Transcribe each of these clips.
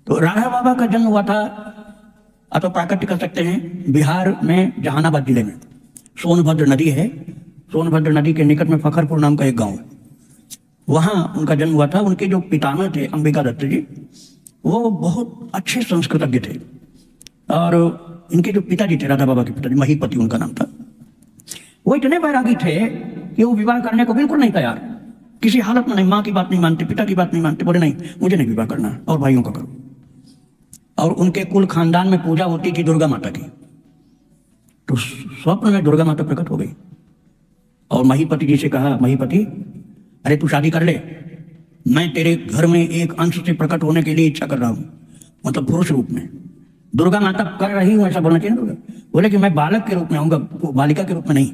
तो राधा बाबा का जन्म हुआ था, अथवा प्राकट्य कर सकते हैं, बिहार में जहानाबाद जिले में। सोनभद्र नदी है, सोनभद्र नदी के निकट में फखरपुर नाम का एक गांव है, वहां उनका जन्म हुआ था। उनके जो पितामह थे अंबिका दत्त जी, वो बहुत अच्छे संस्कृतज्ञ थे। और इनके जो पिताजी थे, राधा बाबा के पिताजी, महीपति उनका नाम था, वो इतने बैरागी थे कि वो विवाह करने को बिल्कुल नहीं तैयार, किसी हालत में नहीं। माँ की बात नहीं मानते, पिता की बात नहीं मानते, बोले नहीं मुझे नहीं विवाह करना और भाइयों का करो। और उनके कुल खानदान में पूजा होती थी दुर्गा माता की। तो स्वप्न में दुर्गा माता प्रकट हो गई और महीपति जी से कहा, महीपति अरे तू शादी कर ले, मैं तेरे घर में एक अंश से प्रकट होने के लिए इच्छा कर रहा हूँ, मतलब पुरुष रूप में। दुर्गा माता कर रही हूँ ऐसा बोलना चाहिए ना। बोले कि मैं बालक के रूप में आऊंगा, बालिका के रूप में नहीं,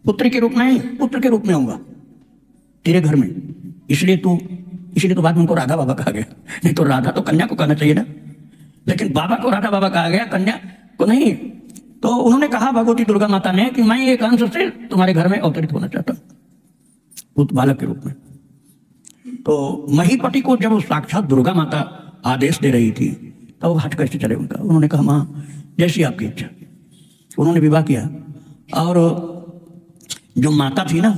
पुत्र के रूप में नहीं, पुत्र के रूप में आऊंगा तेरे घर में। इसलिए तो बाद में उनको राधा बाबा कहा गया, नहीं तो राधा तो कन्या को कहना चाहिए ना, लेकिन बाबा को राधा बाबा कहा गया, कन्या को नहीं। तो उन्होंने कहा भगवती दुर्गा माता ने कि मैं एक अंश से तुम्हारे घर में अवतरित होना चाहता हूं, पुत्र बालक के रूप में। तो महीपति को जब साक्षात दुर्गा माता आदेश दे रही थी तब वो हट कैसे चले उनका। उन्होंने कहा माँ जैसी आपकी इच्छा। उन्होंने विवाह किया। और जो माता थी ना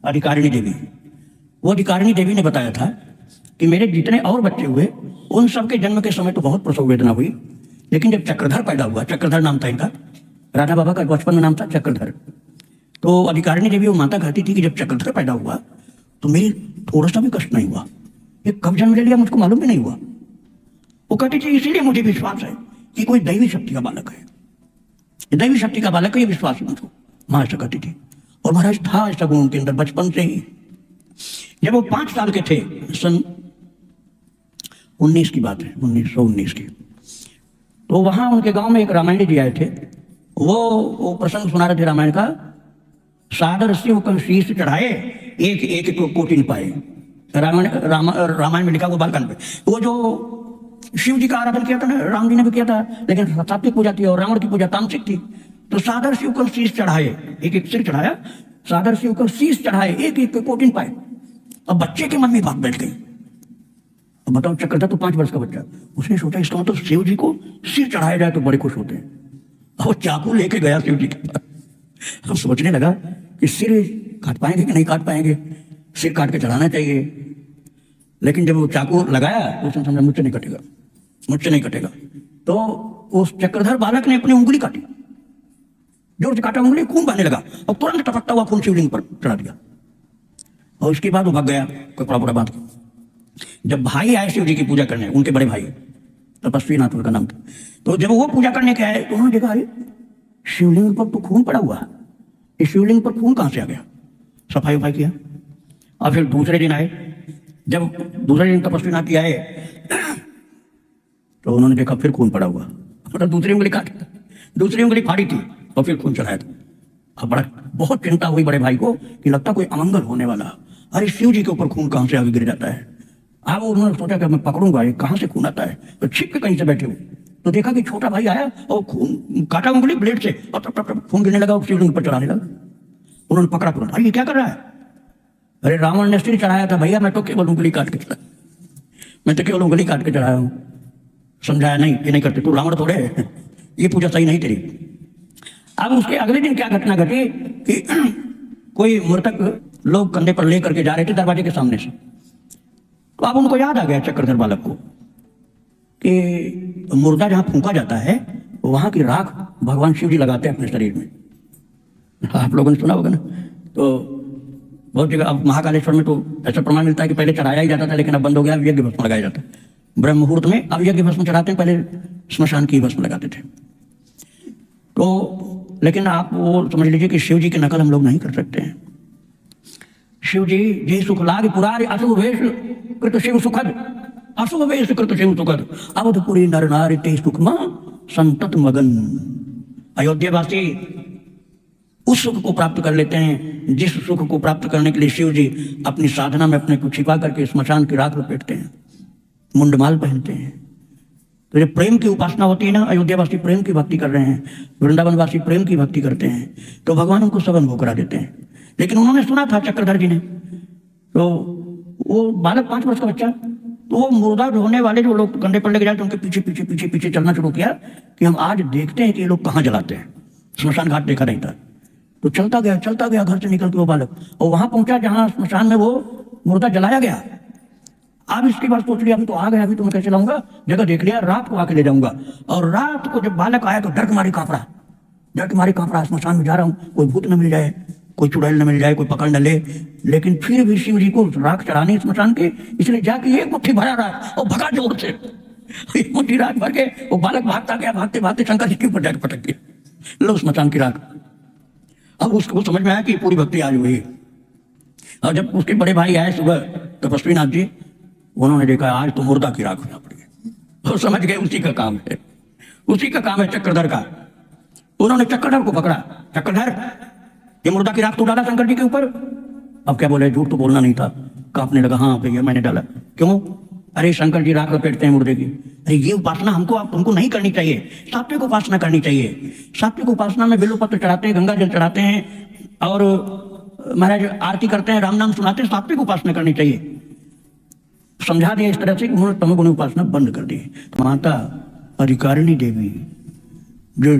अधिकारिणी देवी, वो अधिकारिणी देवी ने बताया था कि मेरे जितने और बच्चे हुए उन सबके जन्म के समय तो बहुत प्रसव वेदना हुई, लेकिन जब चक्रधर पैदा हुआ, चक्रधर नाम था इनका, राधा बाबा का बचपन में नाम था चक्रधर। तो अधिकारिणी देवी वो माता कहती थी कि जब चक्रधर पैदा हुआ तो मेरी थोड़ा सा भी कष्ट नहीं हुआ, ये कब जन्म ले लिया मुझको मालूम भी नहीं हुआ। वो कहती थी इसीलिए मुझे विश्वास है कि कोई दैवी शक्ति का बालक है, दैवी शक्ति का बालक है, ये विश्वास है मुझको, माँ ऐसा कहती थी। और महाराज था ऐसा गुण उनके अंदर बचपन से ही। जब वो 5 साल के थे, सन 19 की बात है, 1919 की, तो वहां उनके गांव में एक रामायण जी आए थे। वो प्रसंग सुना रहे थे रामायण का। सादर शिव का शीश चढ़ाए, एक एक को कोटि पाए। रामायण में लिखा वो बालकांड पे। वो जो शिव जी का आराधन किया था ना, राम जी ने भी किया था, लेकिन सात्विक पूजा थी और रावण की पूजा तामसिक थी। तो सादर शिव का शीश चढ़ाए, एक एक सिर चढ़ाया, सादर शिव का शीश चढ़ाए, एक एक कोटि पाए। अब बच्चे के मन में बात बैठ गई। अब बताओ, चक्रधर तो 5 वर्ष का बच्चा, उसने सोचा इसका मतलब शिव जी को सिर चढ़ाया जाए तो बड़े खुश होते हैं। अब वो चाकू लेके गया शिव जी के पास। अब सोचने लगा कि सिर काट पाएंगे कि नहीं काट पाएंगे, सिर काट के चढ़ाना चाहिए। लेकिन जब वो चाकू लगाया तो उसने समझा मुझसे नहीं कटेगा, मुझसे नहीं कटेगा। तो उस चक्रधर बालक ने अपनी उंगली काटी, जोर से काटा, उंगली खून बहने लगा और तुरंत टपकता हुआ खून शिवलिंग पर चढ़ा दिया। और उसके बाद वो भाग गया कोई बड़ा बात। जब भाई आए शिव जी की पूजा करने, उनके बड़े भाई, तपस्वी नाथ उनका नाम था, तो जब वो पूजा करने के आए तो उन्होंने देखा अरे शिवलिंग पर तो खून पड़ा हुआ है, इस शिवलिंग पर खून कहां से आ गया। सफाई वफाई किया। और फिर दूसरे दिन आए, जब दूसरे दिन तपस्वी नाथ जी आए तो उन्होंने देखा फिर खून पड़ा हुआ, मतलब दूसरी उंगली काटी, दूसरी उंगली फाड़ी थी और फिर खून चढ़ाया था। अब बहुत चिंता हुई बड़े भाई को कि लगता कोई अमंगल होने वाला। अरे शिव जी के ऊपर खून कहां से आगे गिर जाता है। अब उन्होंने सोचा कि मैं पकड़ूंगा ये कहां से खून आता है, तो छिप के कहीं से बैठे हुए तो देखा कि छोटा भाई आया और खून काटा उंगली ब्लेड से और टप टप टप खून गिरने लगा और शिवलिंग पर चढ़ाने लगा। उन्होंने पकड़ा तुरंत, अरे ये क्या कर रहा है। अरे रावण ने सिर चढ़ाया था भैया, मैं तो केवल उंगली काट के चढ़ाया, मैं तो केवल उंगली काट के चढ़ाया हूं। समझाया नहीं ये नहीं करते, तू रावण थोड़े है, ये पूजा सही नहीं तेरी। अब उसके अगले दिन क्या घटना घटी कि कोई मृतक लोग कंधे पर लेकर के जा रहे थे दरवाजे के सामने से। तो अब उनको याद आ गया चक्रधर बालक को कि मुर्दा जहां फूंका जाता है वहां की राख भगवान शिव जी लगाते हैं अपने शरीर में। आप लोगों ने सुना होगा ना। तो बहुत जगह अब महाकालेश्वर में तो ऐसा प्रमाण मिलता है कि पहले चढ़ाया ही जाता था, लेकिन अब बंद हो गया, यज्ञ भस्म लगाया जाता है ब्रह्म मुहूर्त में। अब यज्ञ भस्म चढ़ाते हैं, पहले श्मशान की भस्म लगाते थे। तो लेकिन आप वो समझ लीजिए कि शिव जी की नकल हम लोग नहीं कर सकते हैं। शिव जी जे सुख लाग पुरारी अशुभ वेश कृत शिव सुखद, अशुभ वेश कृत शिव सुखद, अवधपुरी नर नारी ते सुखमा संतत मगन। अयोध्यावासी उस सुख को प्राप्त कर लेते हैं जिस सुख को प्राप्त करने के लिए शिव जी अपनी साधना में अपने को छिपा करके स्मशान की राख लपेटते हैं, मुंडमाल पहनते हैं। तो जब प्रेम की उपासना होती है ना, अयोध्यावासी प्रेम की भक्ति कर रहे हैं, वृंदावनवासी प्रेम की भक्ति करते हैं, तो भगवान उनको सबन भोग करा देते हैं। लेकिन उन्होंने सुना था चक्रधर जी ने, तो वो बालक 5 वर्ष का बच्चा, तो वो मुर्दा ढोने वाले जो लोग कंधे पर लेके जाते उनके पीछे पीछे पीछे पीछे चलना शुरू किया कि हम आज देखते हैं कि ये लोग कहाँ जलाते हैं। स्मशान घाट देखा नहीं था, तो चलता गया घर से निकल के वो बालक, और वहां पहुंचा जहां स्मशान में वो मुर्दा जलाया गया। अब इसके बाद सोच लिया अभी तो आ गया, अभी तो मैं कैसे लाऊंगा, जगह देख लिया, रात को आके ले जाऊंगा। और रात को जब बालक आया तो डर के मारे कांप रहा, स्मशान में जा रहा हूँ, कोई भूत न मिल जाए, कोई चुड़ैल न मिल जाए, कोई पकड़ न ले। लेकिन फिर भी शिव जी को राख चढ़ानी स्मशान के, इसलिए जाके एक मुट्ठी भरा राख और भगा जोर से। एक मुट्ठी राख भर के वो बालक भागता गया, भागते भागते शंकर जी के ऊपर जाकर पटक गया, लो स्मशान की राख। अब उसको समझ में आया कि पूरी भक्ति आज हुई। और जब उसके बड़े भाई आए सुबह तपस्वी नाथ जी, उन्होंने देखा आज तो मुर्दा की राख होना पड़ी है, और समझ गए उसी का काम है चक्रधर का। उन्होंने चक्रधर को पकड़ा, चक्रधर ये मुर्दा की राख तो डाला शंकर जी के ऊपर। अब क्या बोले, झूठ तो बोलना नहीं था, कांपने लगा, हाँ भैया मैंने डाला। क्यों? अरे शंकर जी राख लपेटते हैं मुर्दे की। अरे ये उपासना हमको नहीं करनी चाहिए, सात्विक उपासना करनी चाहिए। सात्विक उपासना में बेलपत्र चढ़ाते हैं, गंगा जल चढ़ाते हैं और महाराज आरती करते हैं, राम नाम सुनाते हैं, सात्विक उपासना करनी चाहिए। समझा दिया इस तरह से कि उन्होंने तमोगुणी उपासना बंद कर दी। माता अधिकारिणी देवी जो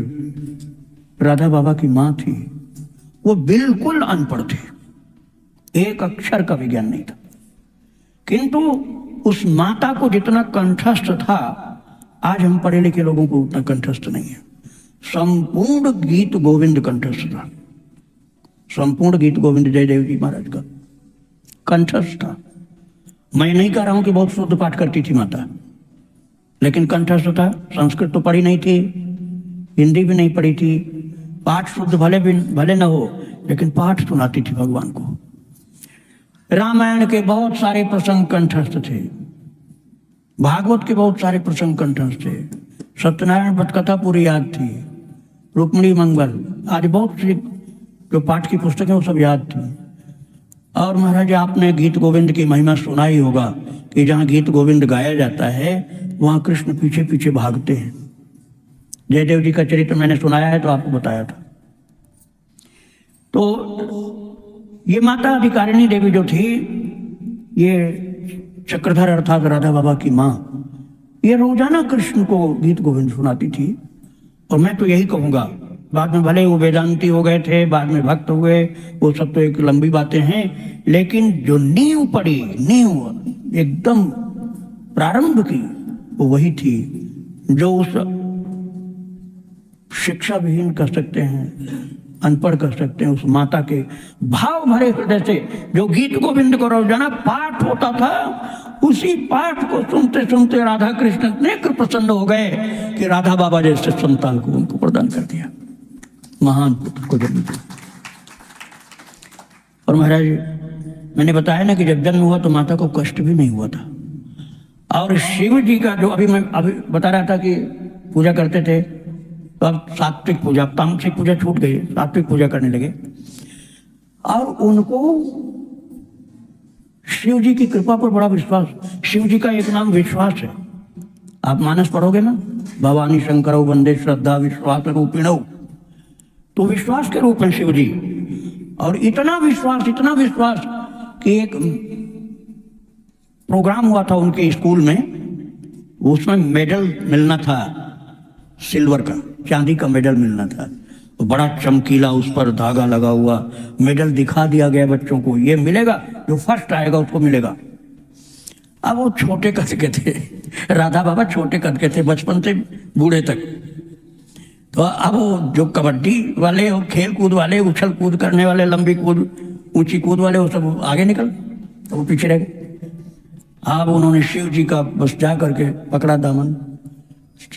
राधा बाबा की माँ थी, वो बिल्कुल अनपढ़ थी, एक अक्षर का विज्ञान नहीं था, किंतु उस माता को जितना कंठस्थ था, आज हम पढ़े लिखे लोगों को उतना कंठस्थ नहीं है। संपूर्ण गीत गोविंद कंठस्थ था, संपूर्ण गीत गोविंद जयदेव जी महाराज का कंठस्थ था। मैं नहीं कह रहा हूं कि बहुत शुद्ध पाठ करती थी माता, लेकिन कंठस्थ था। संस्कृत तो पढ़ी नहीं थी, हिंदी भी नहीं पढ़ी थी, पाठ शुद्ध भले न हो, लेकिन पाठ सुनाती थी भगवान को। रामायण के बहुत सारे प्रसंग कंठस्थ थे, भागवत के बहुत सारे प्रसंग कंठस्थ थे, सत्यनारायण व्रत कथा पूरी याद थी, रुक्मिणी मंगल आदि बहुत सी जो पाठ की पुस्तकें वो सब याद थी। और महाराज आपने गीत गोविंद की महिमा सुना ही होगा कि जहाँ गीत गोविंद गाया जाता है वहाँ कृष्ण पीछे पीछे भागते हैं। जयदेव जी का चरित्र मैंने सुनाया है तो आपको बताया था। तो ये माता अधिकारिणी देवी जो थी, ये चक्रधर अर्थात राधा बाबा की माँ, ये रोजाना कृष्ण को गीत गोविंद सुनाती थी। और मैं तो यही कहूँगा, बाद में भले वो वेदांती हो गए थे, बाद में भक्त हुए, वो सब तो एक लंबी बातें हैं, लेकिन जो नींव पड़ी, नींव एकदम प्रारंभ की, वो वही थी जो उस शिक्षा विहीन कर सकते हैं, अनपढ़ कर सकते हैं, उस माता के भाव भरे हृदय से जो गीत गोविंद को रोजाना पाठ होता था, उसी पाठ को सुनते सुनते राधा कृष्ण इतने प्रसन्न हो गए कि राधा बाबा जैसे संतान को उनको प्रदान कर दिया, महान पुत्र को जन्म दिया। और महाराज मैंने बताया ना कि जब जन्म हुआ तो माता को कष्ट भी नहीं हुआ था। और शिव जी का जो अभी बता रहा था कि पूजा करते थे, तो अब सात्विक पूजा, तामसिक पूजा छूट गई, सात्विक पूजा करने लगे। और उनको शिव जी की कृपा पर बड़ा विश्वास। शिव जी का एक नाम विश्वास है, आप मानस पढ़ोगे ना, भवानी शंकर वंदे श्रद्धा विश्वास रूपिणौ, तो विश्वास के रूप में शिव जी। और इतना विश्वास कि एक प्रोग्राम हुआ था उनके स्कूल में, उसमें मेडल मिलना था, सिल्वर का, चांदी का मेडल मिलना था, तो बड़ा चमकीला उस पर धागा लगा हुआ मेडल दिखा दिया गया बच्चों को, ये मिलेगा, जो फर्स्ट आएगा उसको मिलेगा। अब वो छोटे कद के थे, राधा बाबा छोटे कद के थे, बचपन से बूढ़े तक। तो अब वो जो कबड्डी वाले और खेल कूद वाले, उछल कूद करने वाले, लंबी कूद, ऊंची कूद वाले, वो सब आगे निकल, तो वो पीछे रह गए। अब उन्होंने शिव जी का बस जा करके पकड़ा दामन,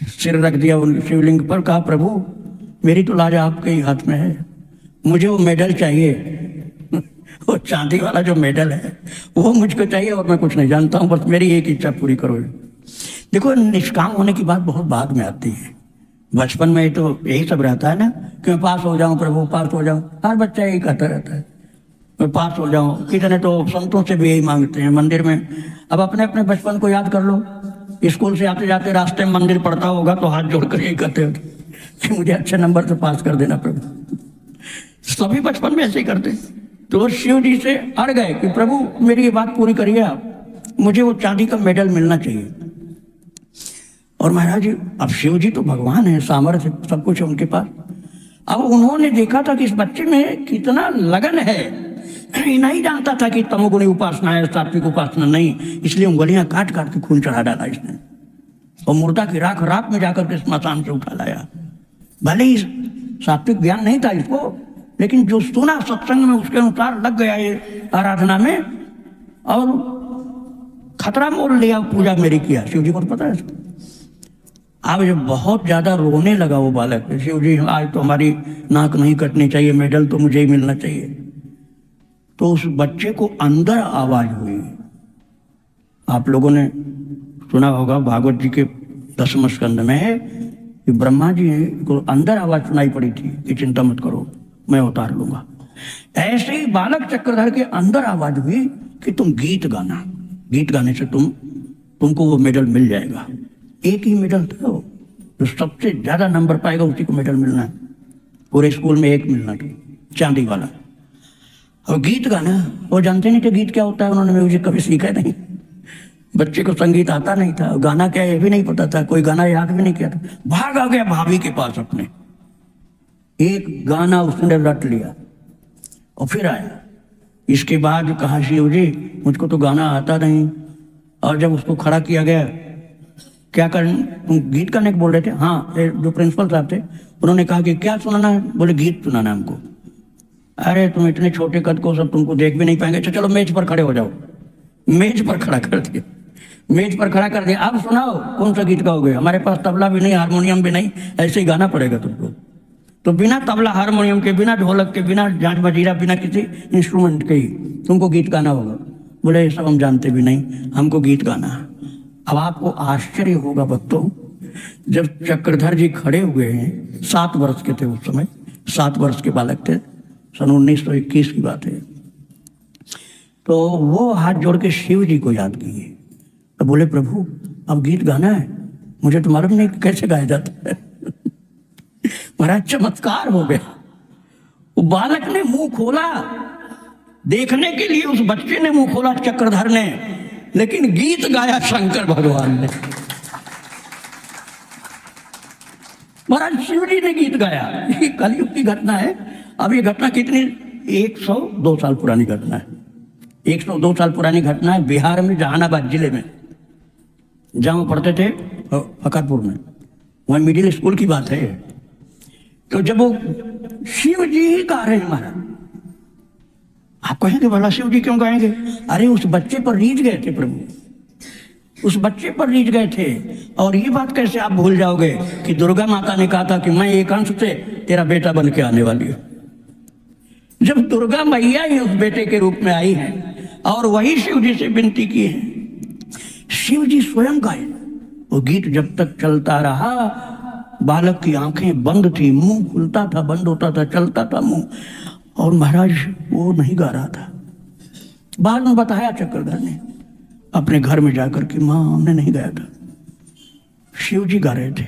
सिर रख दिया उनके शिवलिंग पर, कहा प्रभु मेरी तो लाज आपके ही हाथ में है, मुझे वो मेडल चाहिए वो चांदी वाला जो मेडल है वो मुझको चाहिए, और मैं कुछ नहीं जानता हूँ, बस मेरी एक इच्छा पूरी करो। देखो निष्काम होने की बात बहुत बाद में आती है, बचपन में तो यही सब रहता है ना कि मैं पास हो जाऊं प्रभु, पास हो जाऊं, हर बच्चा यही कहता रहता है मैं पास हो जाऊं। कितने तो संतों से भी यही मांगते हैं मंदिर में। अब अपने अपने बचपन को याद कर लो, स्कूल से आते जाते रास्ते में मंदिर पड़ता होगा तो हाथ जोड़कर यही कहते हो कि मुझे अच्छे नंबर से पास कर देना प्रभु। सभी बचपन में ऐसे ही करते। तो शिव जी से अड़ गए कि प्रभु मेरी ये बात पूरी करिए आप, मुझे वो चांदी का मेडल मिलना चाहिए। और महाराज जी, अब शिव जी तो भगवान है, सामर्थ्य सब कुछ है उनके पास। अब उन्होंने देखा था कि इस बच्चे में कितना लगन है। ये नहीं जानता था कि तमोगुणी उपासना है, सात्विक उपासना नहीं, इसलिए उंगलियां काट काट के खून चढ़ा डाला इसने, और मुर्दा की राख रात में जाकर के स्मशान से उठा लाया। भले ही सात्विक ज्ञान नहीं था इसको, लेकिन जो सुना सत्संग में उसके अनुसार लग गया ये आराधना में, और खतरा मोल लिया, पूजा मेरी किया। शिव जी को पता है। अब जब बहुत ज्यादा रोने लगा वो बालक, शिव जी आज तो हमारी नाक नहीं कटनी चाहिए, मेडल तो मुझे ही मिलना चाहिए। तो उस बच्चे को अंदर आवाज हुई। आप लोगों ने सुना होगा भागवत जी के 10वें स्कंद में है कि ब्रह्मा जी को अंदर आवाज सुनाई पड़ी थी कि चिंता मत करो, मैं उतार लूंगा। ऐसे ही बालक चक्रधर के अंदर आवाज हुई कि तुम गीत गाना, गीत गाने से तुमको वो मेडल मिल जाएगा। एक ही मेडल था वो, जो सबसे ज्यादा नंबर पाएगा उसी को मेडल मिलना है। पूरे स्कूल में एक मिलना था, चांदी वाला। और गीत गाना, वो जानते नहीं थे गीत क्या होता है, उन्होंने म्यूजिक कभी सीखा नहीं। बच्चे को संगीत आता नहीं था, गाना क्या ये भी नहीं पता था, कोई गाना याद भी नहीं किया था। भाग आ गया भाभी के पास अपने, एक गाना उसने रट लिया और फिर आया। इसके बाद कहा शिव जी मुझको तो गाना आता नहीं। और जब उसको खड़ा किया गया, क्या कर, तुम गीत करने को बोल रहे थे? हाँ, जो प्रिंसिपल साहब थे उन्होंने कहा कि क्या सुनाना है? बोले गीत सुनाना है हमको। अरे तुम इतने छोटे कद को सब तुमको देख भी नहीं पाएंगे, तो चलो मेज पर खड़े हो जाओ। मेज पर खड़ा कर दिया, मेज पर खड़ा कर दिया। अब सुनाओ कौन सा गीत गाओगे? हमारे पास तबला भी नहीं, हारमोनियम भी नहीं, ऐसे ही गाना पड़ेगा तुमको। तो बिना तबला हारमोनियम के, बिना ढोलक के, बिना झांझ बजीरा, बिना किसी इंस्ट्रूमेंट के ही तुमको गीत गाना होगा। बोले ये सब हम जानते भी नहीं, हमको गीत गाना। अब आपको आश्चर्य होगा भक्तों, जब चक्रधर जी खड़े हुए हैं, 7 वर्ष के थे उस समय, 7 वर्ष के बालक थे, सन 1921 की बात है। तो वो हाथ जोड़ के शिव जी को याद किए, तो बोले प्रभु अब गीत गाना है, मुझे तो मालूम नहीं कैसे गाया जाता है। महाराज चमत्कार हो गया। वो बालक ने मुंह खोला, देखने के लिए उस बच्चे ने मुंह खोला चक्रधर ने, लेकिन गीत गाया शंकर भगवान ने। महाराज शिव जी ने गीत गाया। ये कलयुग की घटना है। अब ये घटना कितनी, 102 साल पुरानी घटना है। 102 साल पुरानी घटना है। बिहार में जहानाबाद जिले में, जहां पढ़ते थे फकरपुर में, वहां मिडिल स्कूल की बात है। तो जब वो शिव जी ही गा रहे हैं महाराज, आप कहेंगे भला शिव जी क्यों गाएंगे? अरे उस बच्चे पर रीझ गए थे प्रभु, उस बच्चे पर रीझ गए थे। और ये बात कैसे आप भूल जाओगे कि दुर्गा माता ने कहा था कि मैं एक अंश से तेरा बेटा बन के आने वाली हूं। जब दुर्गा मैया ही उस बेटे के रूप में आई है और वही शिव जी से विनती की है, शिव जी स्वयं गाए। वो गीत जब तक चलता रहा, बालक की आंखें बंद थी, मुंह खुलता था, बंद होता था, चलता था मुंह, और महाराज वो नहीं गा रहा था। बाद में बताया चक्रधर ने अपने घर में जाकर कि मां हमने नहीं गाया था, शिव जी गा रहे थे।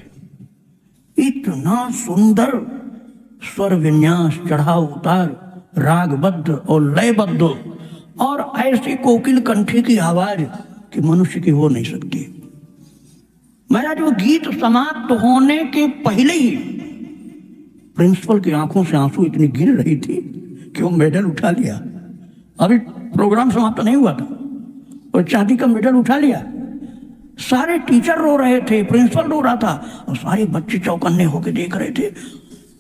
इतना सुंदर स्वर विन्यास, चढ़ाव उतार, रागबद्ध और लयबद्ध, और ऐसी कोकिल कंठी की आवाज कि मनुष्य की हो नहीं सकती। महाराज वो गीत समाप्त होने के पहले ही प्रिंसिपल की आंखों से आंसू इतनी गिर रही थी कि वो मेडल उठा लिया। अभी प्रोग्राम समाप्त नहीं हुआ था और चांदी का मेडल उठा लिया। सारे टीचर रो रहे थे, प्रिंसिपल रो रहा था, और सारे बच्चे चौकन्ने होकर देख रहे थे।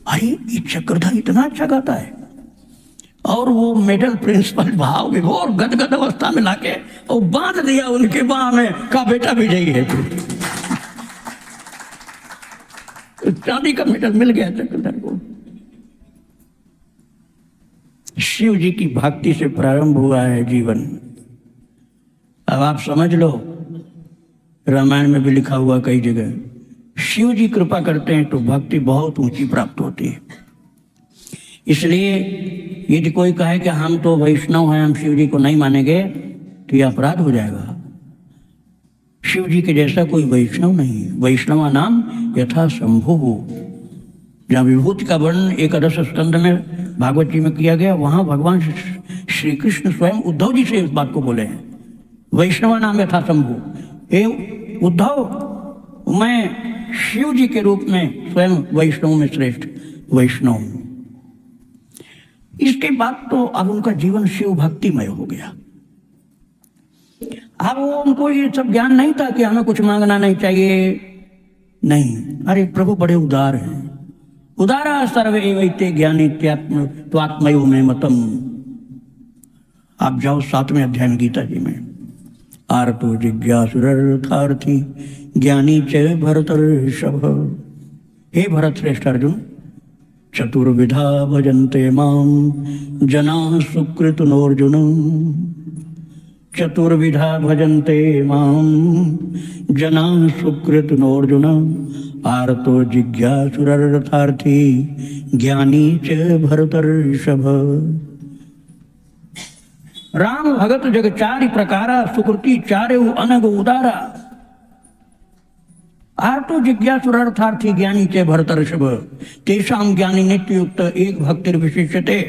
अरे ये चक्रधर इतना अच्छा गाता है। और वो मेडल प्रिंसिपल भाव विभोर गदगद अवस्था में लाके और बांध दिया उनके बाह में, का बेटा विजयी है तू। चांदी का मेडल मिल गया चक्रधर को। शिव जी की भक्ति से प्रारंभ हुआ है जीवन। अब आप समझ लो, रामायण में भी लिखा हुआ कई जगह, शिव जी कृपा करते हैं तो भक्ति बहुत ऊंची प्राप्त होती है। इसलिए यदि कोई कहे कि हम तो वैष्णव हैं, हम शिव जी को नहीं मानेंगे, तो यह अपराध हो जाएगा। शिव जी के जैसा कोई वैष्णव नहीं है। वैष्णवा नाम यथा शंभु हो। जहाँ विभूति का वर्णन 11 स्कंद में भागवत जी में किया गया, वहां भगवान श्री कृष्ण स्वयं उद्धव जी से इस बात को बोले हैं वैष्णव नाम यथा शंभु। हे उद्धव, मैं शिव जी के रूप में स्वयं वैष्णव में श्रेष्ठ वैष्णव हूं। इसके बाद तो अब उनका जीवन शिव भक्तिमय हो गया। अब उनको ये सब ज्ञान नहीं था कि हमें कुछ मांगना नहीं चाहिए। नहीं, अरे प्रभु बड़े उदार हैं। उदारा सर्वे एवैते ज्ञानी त्वात्मयो में मतम। आप जाओ 7वें अध्याय में गीता जी में, आर्तो जिज्ञासुरर्थार्थी ज्ञानी च भरतर्षभ। हे भरत श्रेष्ठ अर्जुन, चतुर्विधा भजन्ते मां जनाः सुकृतनोऽर्जुन। चतुर्विधा भजन्ते मां जनाः सुकृतनोऽर्जुन। आर्तो जिज्ञासुरर्थार्थी ज्ञानी च भरतर्षभ। राम भगत जग चारि प्रकारा, सुकृति चार्यु अनग उदारा। आर्तो जिज्ञासुरर्थार्थी ज्ञानी च भरतर्षभ। तेषां ज्ञानी नित्ययुक्त एक भक्तिर्विशिष्यते।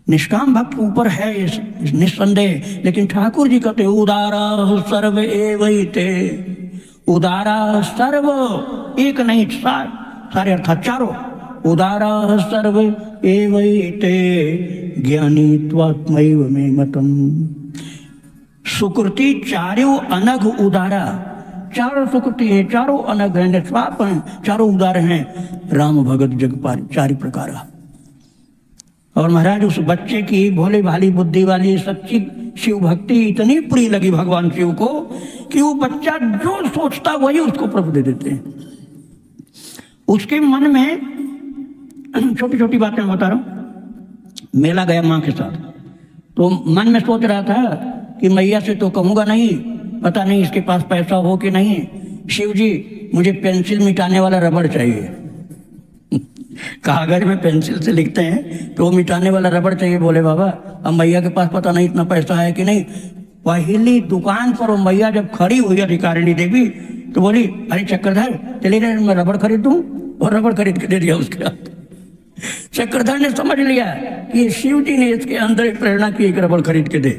निष्काम भक्त ऊपर है निस्संदेह, लेकिन ठाकुर जी कहते उदारा सर्व एवैते। उदारा सर्व, एक नहीं सारे अर्थात चारों। उदारा सर्व एवैते ज्ञानी त्वात्मैव मे मतम। सुकृति चार्यो अनघ उदारा। चारों सुकृति हैं, चारों अनघ हैं, निष्पाप हैं, चारों उदार हैं। राम भगत जग चारि प्रकारा। और महाराज उस बच्चे की भोले भाली बुद्धि वाली सच्ची शिव भक्ति इतनी प्रिय लगी भगवान शिव को कि वो बच्चा जो सोचता वही उसको प्रभु दे देते हैं। उसके मन में छोटी छोटी बातें बता रहा हूं। मेला गया माँ के साथ, तो मन में सोच रहा था कि मैया से तो कहूंगा नहीं, पता नहीं इसके पास पैसा हो कि नहीं। शिव जी, मुझे पेंसिल मिटाने वाला रबड़ चाहिए। कागज में पेंसिल से लिखते हैं तो वो मिटाने वाला रबड़ चाहिए। बोले बाबा, अब मैया के पास पता नहीं इतना पैसा है कि नहीं। पहली दुकान पर वो मैया जब खड़ी हुई अधिकारिणी देवी, तो बोली अरे चक्रधर चलिए मैं रबड़ खरीद दूं, और रबड़ खरीद के दे दिया उसके हाथ। चक्रधर ने समझ लिया कि शिव जी ने इसके अंदर एक प्रेरणा की, एक रबड़ खरीद के दे।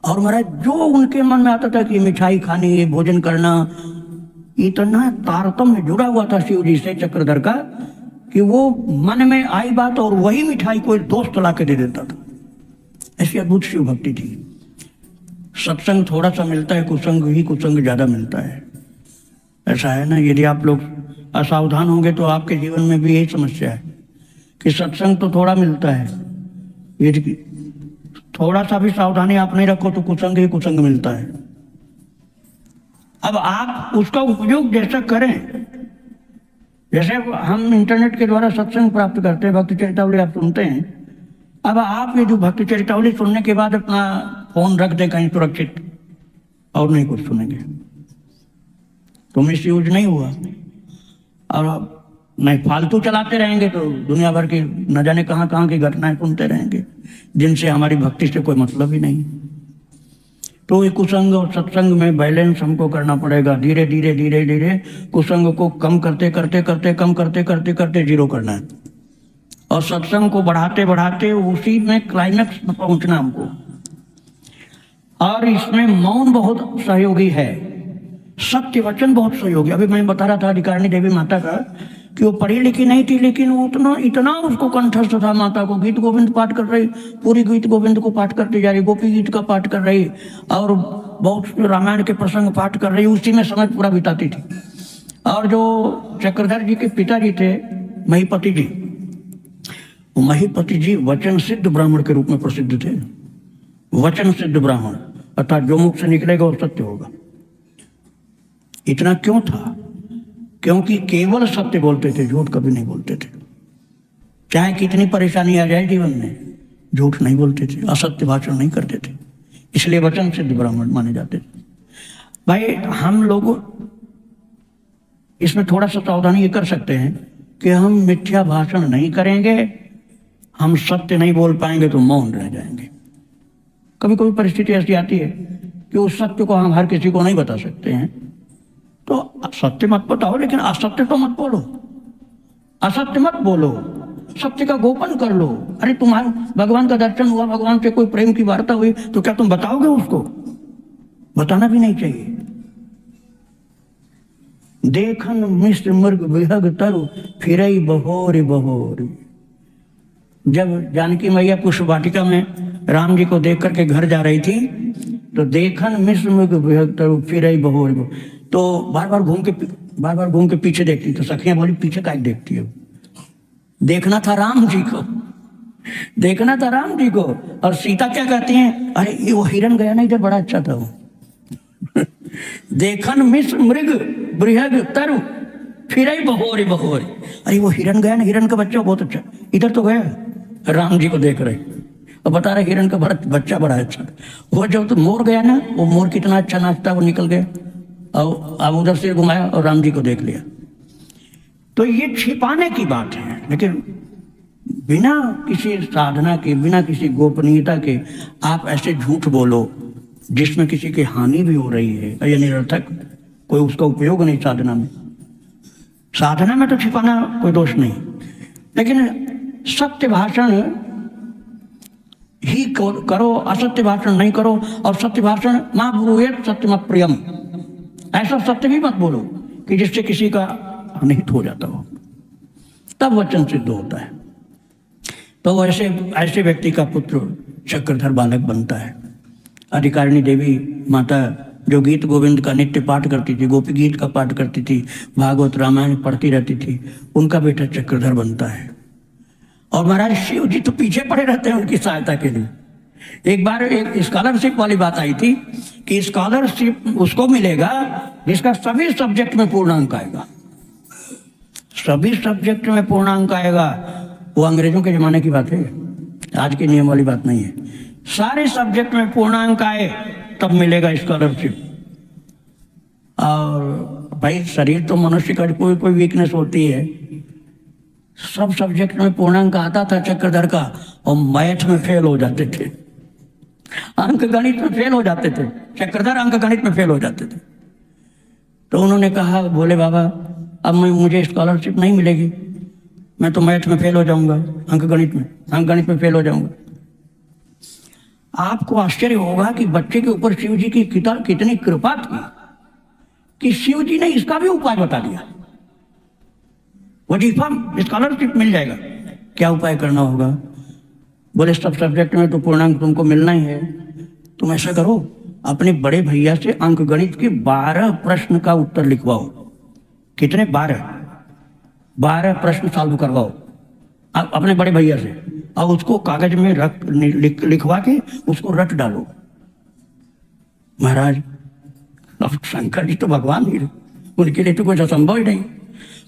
और महाराज जो उनके मन में आता था कि मिठाई खानी, भोजन करना, इतना तारतम्य जुड़ा हुआ था शिव जी से चक्रधर का कि वो मन में आई बात और वही मिठाई कोई दोस्त ला के दे देता था। ऐसी अद्भुत शिव भक्ति थी। सत्संग थोड़ा सा मिलता है, कुसंग ज्यादा मिलता है। ऐसा है ना, यदि आप लोग असावधान होंगे तो आपके जीवन में भी यही समस्या है कि सत्संग तो थोड़ा मिलता है, यदि थोड़ा सा भी सावधानी आप नहीं रखो तो कुसंग मिलता है। अब आप उसका उपयोग जैसा करें, जैसे हम इंटरनेट के द्वारा सत्संग प्राप्त करते हैं, भक्ति चरितावली आप सुनते हैं। अब आप ये जो भक्ति चरितावली सुनने के बाद अपना फोन रख दें कहीं सुरक्षित और नहीं कुछ सुनेंगे तो मिसयूज नहीं हुआ। और नहीं फालतू चलाते रहेंगे तो दुनिया भर की न जाने कहाँ कहाँ की घटनाएं सुनते रहेंगे जिनसे हमारी भक्ति से कोई मतलब ही नहीं। तो ये कुसंग और सत्संग में बैलेंस हमको करना पड़ेगा। धीरे धीरे धीरे धीरे कुसंग को कम करते करते जीरो करना है, और सत्संग को बढ़ाते बढ़ाते उसी में क्लाइमेक्स में पहुंचना हमको। और इसमें मौन बहुत सहयोगी है, सत्य वचन बहुत सहयोगी। अभी मैं बता रहा था अधिकारिणी देवी माता का कि वो पढ़ी लिखी नहीं थी, लेकिन वो इतना उसको कंठस्थ था माता को। गीत गोविंद पाठ कर रही, पूरी गीत गोविंद को पाठ करती जा रही, गोपी गीत का पाठ कर रही, और बहुत रामायण के प्रसंग पाठ कर रही, उसी में समय पूरा बिताती थी। और जो चक्रधर जी के पिताजी थे महीपति जी, वो महीपति जी वचन सिद्ध ब्राह्मण के रूप में प्रसिद्ध थे। वचन सिद्ध ब्राह्मण अर्थात जो मुख से निकलेगा वो सत्य होगा। इतना क्यों था? क्योंकि केवल सत्य बोलते थे, झूठ कभी नहीं बोलते थे। चाहे कितनी परेशानी आ जाए जीवन में, झूठ नहीं बोलते थे, असत्य भाषण नहीं करते थे, इसलिए वचन सिद्ध ब्राह्मण माने जाते थे। भाई हम लोग इसमें थोड़ा सा सावधानी ये कर सकते हैं कि हम मिथ्या भाषण नहीं करेंगे, हम सत्य नहीं बोल पाएंगे तो मौन रह जाएंगे। कभी कभी परिस्थिति ऐसी आती है कि उस सत्य को हम हर किसी को नहीं बता सकते हैं, तो सत्य मत बताओ लेकिन असत्य तो मत बोलो, असत्य मत बोलो। सत्य का गोपन कर लो। अरे तुम्हारा भगवान का दर्शन हुआ, भगवान से कोई प्रेम की वार्ता हुई, तो क्या तुम बताओगे उसको? बताना भी नहीं चाहिए। देखन मिश्र मृग विहग तरु फिरई बहोर बहोर। जब जानकी मैया पुष्प वाटिका में राम जी को देख करके घर जा रही थी, तो देखन मिश्र मृग विहग तरु फिरई बहोर बहोर, तो बार बार घूम के पीछे देखती। तो सखियां बोली पीछे काहे देखती हो? देखना था राम जी को, देखना था राम जी को। और सीता क्या कहती हैं? अरे ये वो हिरन गया ना इधर, बड़ा अच्छा था वो। देखन मिश्र मृग बृहग तरु फिरई बहोर बहोर। अरे वो हिरन गया ना, हिरन का बच्चा बहुत अच्छा, इधर तो गया। राम जी को देख रहे और बता रहे हिरन का बच्चा बड़ा अच्छा। वो जब तो मोर गया ना, वो मोर कितना अच्छा नाचता, वो निकल गया और अब उधर से घुमाया और राम जी को देख लिया। तो ये छिपाने की बात है, लेकिन बिना किसी साधना के, बिना किसी गोपनीयता के आप ऐसे झूठ बोलो जिसमें किसी की हानि भी हो रही है या निरर्थक, कोई उसका उपयोग नहीं साधना में। साधना में तो छिपाना कोई दोष नहीं, लेकिन सत्य भाषण ही करो, असत्य भाषण नहीं करो। और सत्य भाषण मां ब्रूयेत सत्यम प्रियम, ऐसा सत्य भी मत बोलो कि जिससे किसी का अनिहित हो जाता हो, तब वचन सिद्ध होता है। तो ऐसे व्यक्ति का पुत्र चक्रधर बालक बनता है। अधिकारिणी देवी माता जो गीत गोविंद का नित्य पाठ करती थी, गोपी गीत का पाठ करती थी, भागवत रामायण पढ़ती रहती थी, उनका बेटा चक्रधर बनता है। और महाराज शिव जी तो पीछे पड़े रहते हैं उनकी सहायता के लिए। एक बार एक स्कॉलरशिप वाली बात आई थी कि स्कॉलरशिप उसको मिलेगा जिसका सभी सब्जेक्ट में पूर्णांक आएगा। सभी सब्जेक्ट में पूर्णांक आएगा। वो अंग्रेजों के जमाने की बात है, आज के नियम वाली बात नहीं है। सारे सब्जेक्ट में पूर्णांक आए तब मिलेगा स्कॉलरशिप। और भाई शरीर तो मनुष्य का कोई कोई वीकनेस होती है। सब सब्जेक्ट में पूर्णांक आता था चक्रधर का, और मैथ में फेल हो जाते थे, अंक गणित में फेल हो जाते थे। चक्रधर अंक गणित में फेल हो जाते थे। तो उन्होंने कहा, बोले बाबा अब मुझे स्कॉलरशिप नहीं मिलेगी, मैं तो मैथ में फेल हो जाऊंगा, अंक गणित में फेल हो जाऊंगा। आपको आश्चर्य होगा कि बच्चे के ऊपर शिव जी की कितनी कृपा थी कि शिव जी ने इसका भी उपाय बता दिया। वजीफा स्कॉलरशिप मिल जाएगा। क्या उपाय करना होगा? बोले सब सब्जेक्ट में तो पूर्णांक तुमको मिलना ही है। तुम ऐसा करो, अपने बड़े भैया से अंक गणित के 12 प्रश्न का उत्तर लिखवाओ। कितने? 12 प्रश्न सॉल्व करवाओ अपने बड़े भैया से, और उसको कागज में लिखवा के उसको रट डालो। महाराज अब शंकर जी तो भगवान ही, उनके लिए तो कुछ असंभव ही नहीं।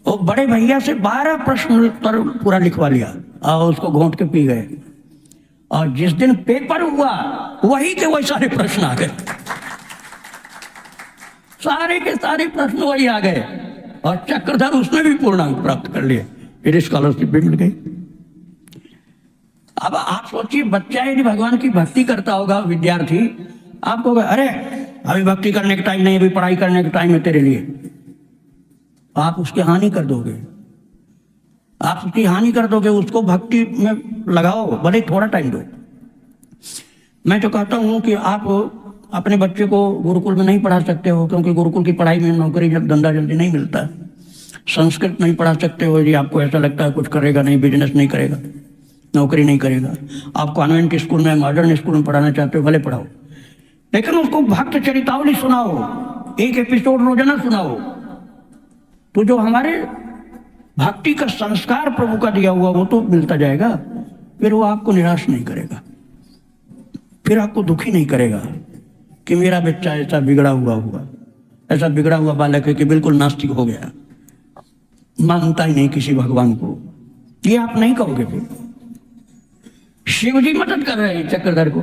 वो बड़े भैया से 12 प्रश्न उत्तर पूरा लिखवा लिया और उसको घोंट के पी गए। और जिस दिन पेपर हुआ वही के वही सारे प्रश्न आ गए, सारे के सारे प्रश्न वही आ गए। और चक्रधर उसमें भी पूर्णांक प्राप्त कर लिए, फिर स्कॉलरशिप भी मिल गई। अब आप सोचिए, बच्चा यदि भगवान की भक्ति करता होगा, विद्यार्थी, आपको अरे अभी भक्ति करने का टाइम नहीं, अभी पढ़ाई करने का टाइम है तेरे लिए, आप उसकी हानि कर दोगे। आप उसकी हानि कर दोगे, उसको भक्ति में लगाओ, भले थोड़ा टाइम दो। मैं तो कहता हूँ कि आप अपने बच्चे को गुरुकुल में नहीं पढ़ा सकते हो, क्योंकि गुरुकुल की पढ़ाई में नौकरी धंधा जल्दी नहीं मिलता। संस्कृत नहीं पढ़ा सकते हो यदि आपको ऐसा लगता है कुछ करेगा नहीं, बिजनेस नहीं करेगा, नौकरी नहीं करेगा। आप कॉन्वेंट स्कूल में, मॉडर्न स्कूल में पढ़ाना चाहते हो, भले पढ़ाओ, लेकिन उसको भक्त चरितावली सुनाओ, एक एपिसोड रोजाना सुनाओ। तो जो हमारे भक्ति का संस्कार प्रभु का दिया हुआ वो तो मिलता जाएगा। फिर वो आपको निराश नहीं करेगा, फिर आपको दुखी नहीं करेगा कि मेरा बच्चा ऐसा बिगड़ा हुआ बालक है कि बिल्कुल नास्तिक हो गया, मानता ही नहीं किसी भगवान को। ये आप नहीं कहोगे। फिर शिव जी मदद कर रहे हैं चक्रधर को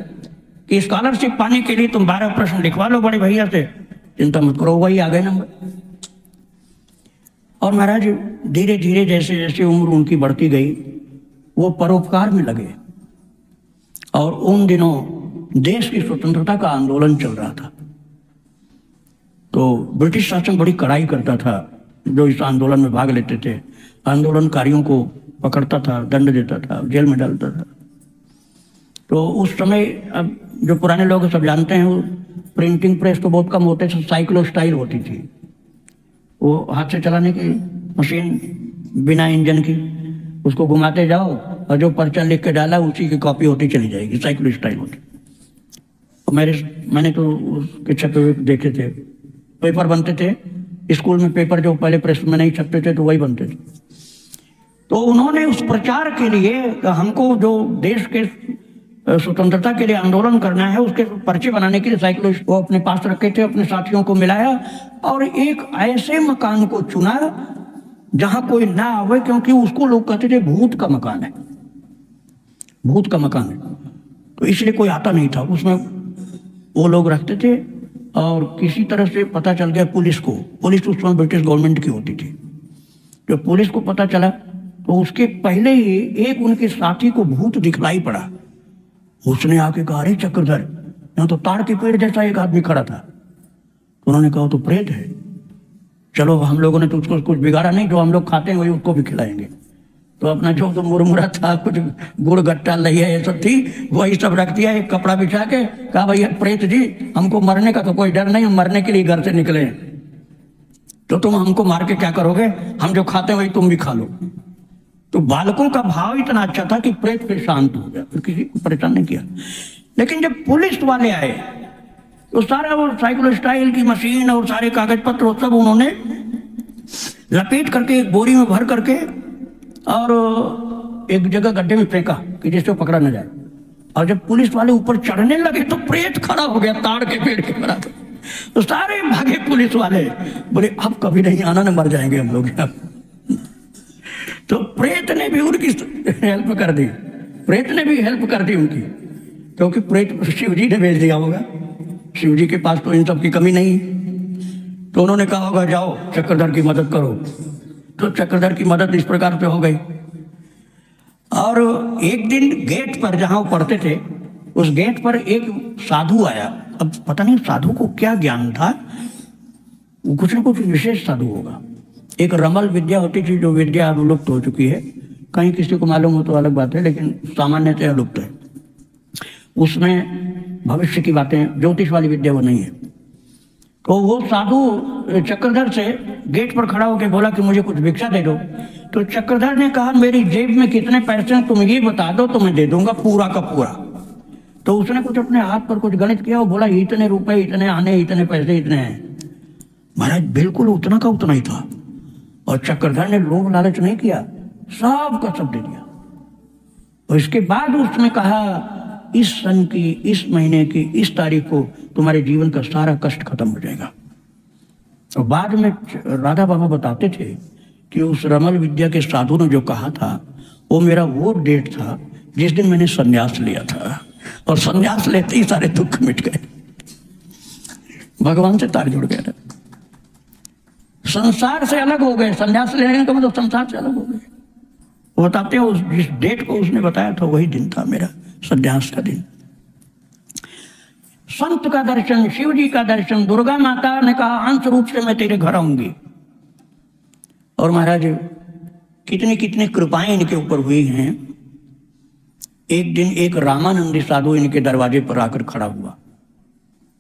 कि स्कॉलरशिप पाने के लिए तुम 12 प्रश्न लिखवा लो बड़े भैया से, चिंता मत करो, वही आ गए नंबर। और महाराज धीरे धीरे जैसे जैसे उम्र उनकी बढ़ती गई, वो परोपकार में लगे। और उन दिनों देश की स्वतंत्रता का आंदोलन चल रहा था, तो ब्रिटिश शासन बड़ी कड़ाई करता था जो इस आंदोलन में भाग लेते थे। आंदोलनकारियों को पकड़ता था, दंड देता था, जेल में डालता था। तो उस समय, अब जो पुराने लोग सब जानते हैं, वो प्रिंटिंग प्रेस तो बहुत कम होते थे, साइक्लोस्टाइल होती थी, वो हाथ से चलाने की मशीन बिना इंजन की, उसको घुमाते जाओ और जो पर्चा लिख के डाला उसी की कॉपी होती चली जाएगी, साइक्लोस्टाइल होती। मैंने तो उसके छपे हुए देखे थे, पेपर बनते थे स्कूल में, पेपर जो पहले प्रेस में नहीं छपते थे तो वही बनते थे। तो उन्होंने उस प्रचार के लिए, हमको जो देश के स्वतंत्रता के लिए आंदोलन करना है, उसके पर्चे बनाने के लिए साइकिल वो अपने पास रखे थे, अपने साथियों को मिलाया और एक ऐसे मकान को चुना जहां कोई ना आवे, क्योंकि उसको लोग कहते थे भूत का मकान है, भूत का मकान है, तो इसलिए कोई आता नहीं था उसमें। वो लोग रखते थे और किसी तरह से पता चल गया पुलिस को, पुलिस उस समय ब्रिटिश गवर्नमेंट की होती थी। जब पुलिस को पता चला तो उसके पहले ही एक उनके साथी को भूत दिखलाई पड़ा। उसने आके कहा, अरे चक्रधर, यहाँ तो ताड़ के पेड़ जैसा एक आदमी खड़ा था। तो उन्होंने कहा तो प्रेत है, चलो हम लोगों ने तो उसको कुछ बिगाड़ा नहीं, जो हम लोग खाते हैं वही उसको भी खिलाएंगे। तो अपना जो तो मुरमुरा था, कुछ गुड़ गट्टा लैया ये सब थी, वही सब रख दिया, एक कपड़ा बिछा के कहा, भैया प्रेत जी, हमको मरने का तो कोई डर नहीं, हम मरने के लिए घर से निकले, तो तुम हमको मार के क्या करोगे, हम जो खाते हैं वही तुम भी खा लो। तो बालकों का भाव इतना अच्छा था कि प्रेत फिर शांत हो गया, फिर किसी को परेशान नहीं किया। लेकिन जब पुलिस वाले आए तो सारा वो साइक्लोस्टाइल की मशीन और सारे कागज पत्र सब उन्होंने लपेट करके एक बोरी में भर करके और एक जगह गड्ढे में फेंका कि जिससे पकड़ा न जाए। और जब पुलिस वाले ऊपर चढ़ने लगे तो प्रेत खड़ा हो गया ताड़ के पेड़ के बराबर। तो सारे भागे पुलिस वाले, बोले अब कभी नहीं आना, न मर जाएंगे हम लोग। तो प्रेत ने भी उनकी हेल्प कर दी, प्रेत ने भी हेल्प कर दी उनकी, क्योंकि प्रेत शिव जी ने भेज दिया होगा, शिव जी के पास तो इन सब की कमी नहीं। तो उन्होंने कहा होगा जाओ चक्रधर की मदद करो। तो चक्रधर की मदद इस प्रकार से हो गई। और एक दिन गेट पर जहां वो पढ़ते थे, उस गेट पर एक साधु आया। अब पता नहीं साधु को क्या ज्ञान था, कुछ न कुछ विशेष साधु होगा। एक रमल विद्या होती थी, जो विद्या अब लुप्त हो चुकी है, कहीं किसी को मालूम हो तो अलग बात है, लेकिन सामान्यतः लुप्त है। उसमें भविष्य की बातें, ज्योतिष वाली विद्या वो नहीं है। तो वो साधु चक्रधर से गेट पर खड़ा होकर बोला कि मुझे कुछ भिक्षा दे दो। तो चक्रधर ने कहा, मेरी जेब में कितने पैसे हैं तुम ये बता दो तो मैं दे दूंगा पूरा का पूरा। तो उसने कुछ अपने हाथ पर कुछ गणित किया और बोला, इतने रुपए, इतने आने, इतने पैसे, इतने हैं। महाराज बिल्कुल उतना का उतना ही था। और चक्रधर ने लोभ लालच नहीं किया, सब का सब दे दिया। और इसके बाद उसने कहा, इस सन की, इस महीने की, इस तारीख को तुम्हारे जीवन का सारा कष्ट खत्म हो जाएगा। और बाद में राधा बाबा बताते थे कि उस रमल विद्या के साधु ने जो कहा था, वो मेरा वो डेट था जिस दिन मैंने संन्यास लिया था, और संन्यास लेते ही सारे दुख मिट गए, भगवान से तार जुड़ गया, संसार से अलग हो गए। संन्यास लेने का मतलब संसार से अलग हो गए। वो बताते हैं उस जिस डेट को उसने बताया था वही दिन था मेरा संन्यास का दिन। संत का दर्शन, शिव जी का दर्शन, दुर्गा माता ने कहा अंश रूप से मैं तेरे घर आऊंगी। और महाराज कितनी कितनी कृपाएं इनके ऊपर हुई हैं। एक दिन एक रामानंदी साधु इनके दरवाजे पर आकर खड़ा हुआ,